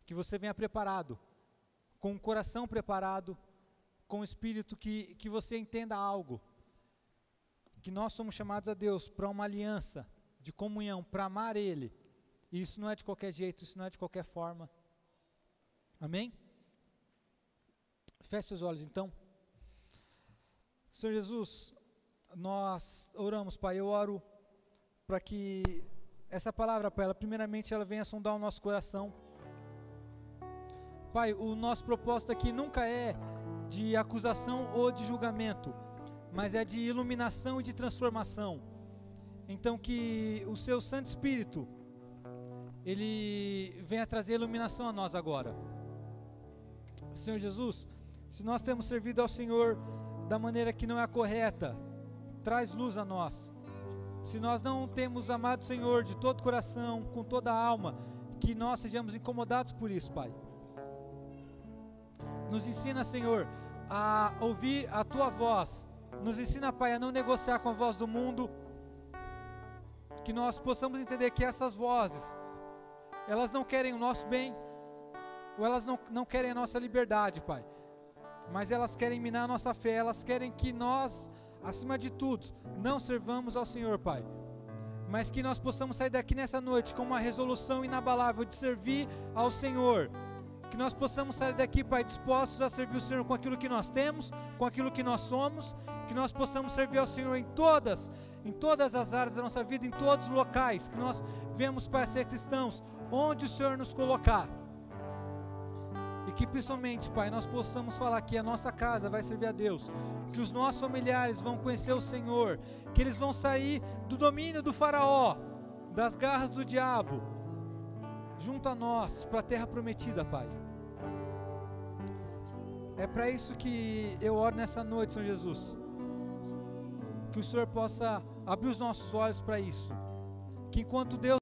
Speaker 1: Que você venha preparado, com o coração preparado, com o espírito que você entenda algo. Que nós somos chamados a Deus para uma aliança de comunhão, para amar Ele. E isso não é de qualquer jeito, isso não é de qualquer forma. Amém? Feche seus olhos então. Senhor Jesus, nós oramos, Pai, eu oro para que essa palavra, Pai, ela, primeiramente ela venha sondar o nosso coração. Pai, o nosso propósito aqui nunca é de acusação ou de julgamento, mas é de iluminação e de transformação. Então que o Seu Santo Espírito, Ele venha trazer iluminação a nós agora. Senhor Jesus, se nós temos servido ao Senhor da maneira que não é a correta, traz luz a nós. Se nós não temos amado o Senhor de todo o coração, com toda a alma, que nós sejamos incomodados por isso, Pai. Nos ensina, Senhor, a ouvir a Tua voz. Nos ensina, Pai, a não negociar com a voz do mundo. Que nós possamos entender que essas vozes, elas não querem o nosso bem, ou elas não querem a nossa liberdade, Pai. Mas elas querem minar a nossa fé, elas querem que nós, acima de tudo, não servamos ao Senhor, Pai. Mas que nós possamos sair daqui nessa noite com uma resolução inabalável de servir ao Senhor. Que nós possamos sair daqui, Pai, dispostos a servir o Senhor com aquilo que nós temos, com aquilo que nós somos. Que nós possamos servir ao Senhor em todas as áreas da nossa vida, em todos os locais. Que nós venhamos, Pai, a ser cristãos, onde o Senhor nos colocar. E que principalmente, Pai, nós possamos falar que a nossa casa vai servir a Deus, que os nossos familiares vão conhecer o Senhor, que eles vão sair do domínio do faraó, das garras do diabo, junto a nós, para a terra prometida, Pai. É para isso que eu oro nessa noite, Senhor Jesus, que o Senhor possa abrir os nossos olhos para isso, que enquanto Deus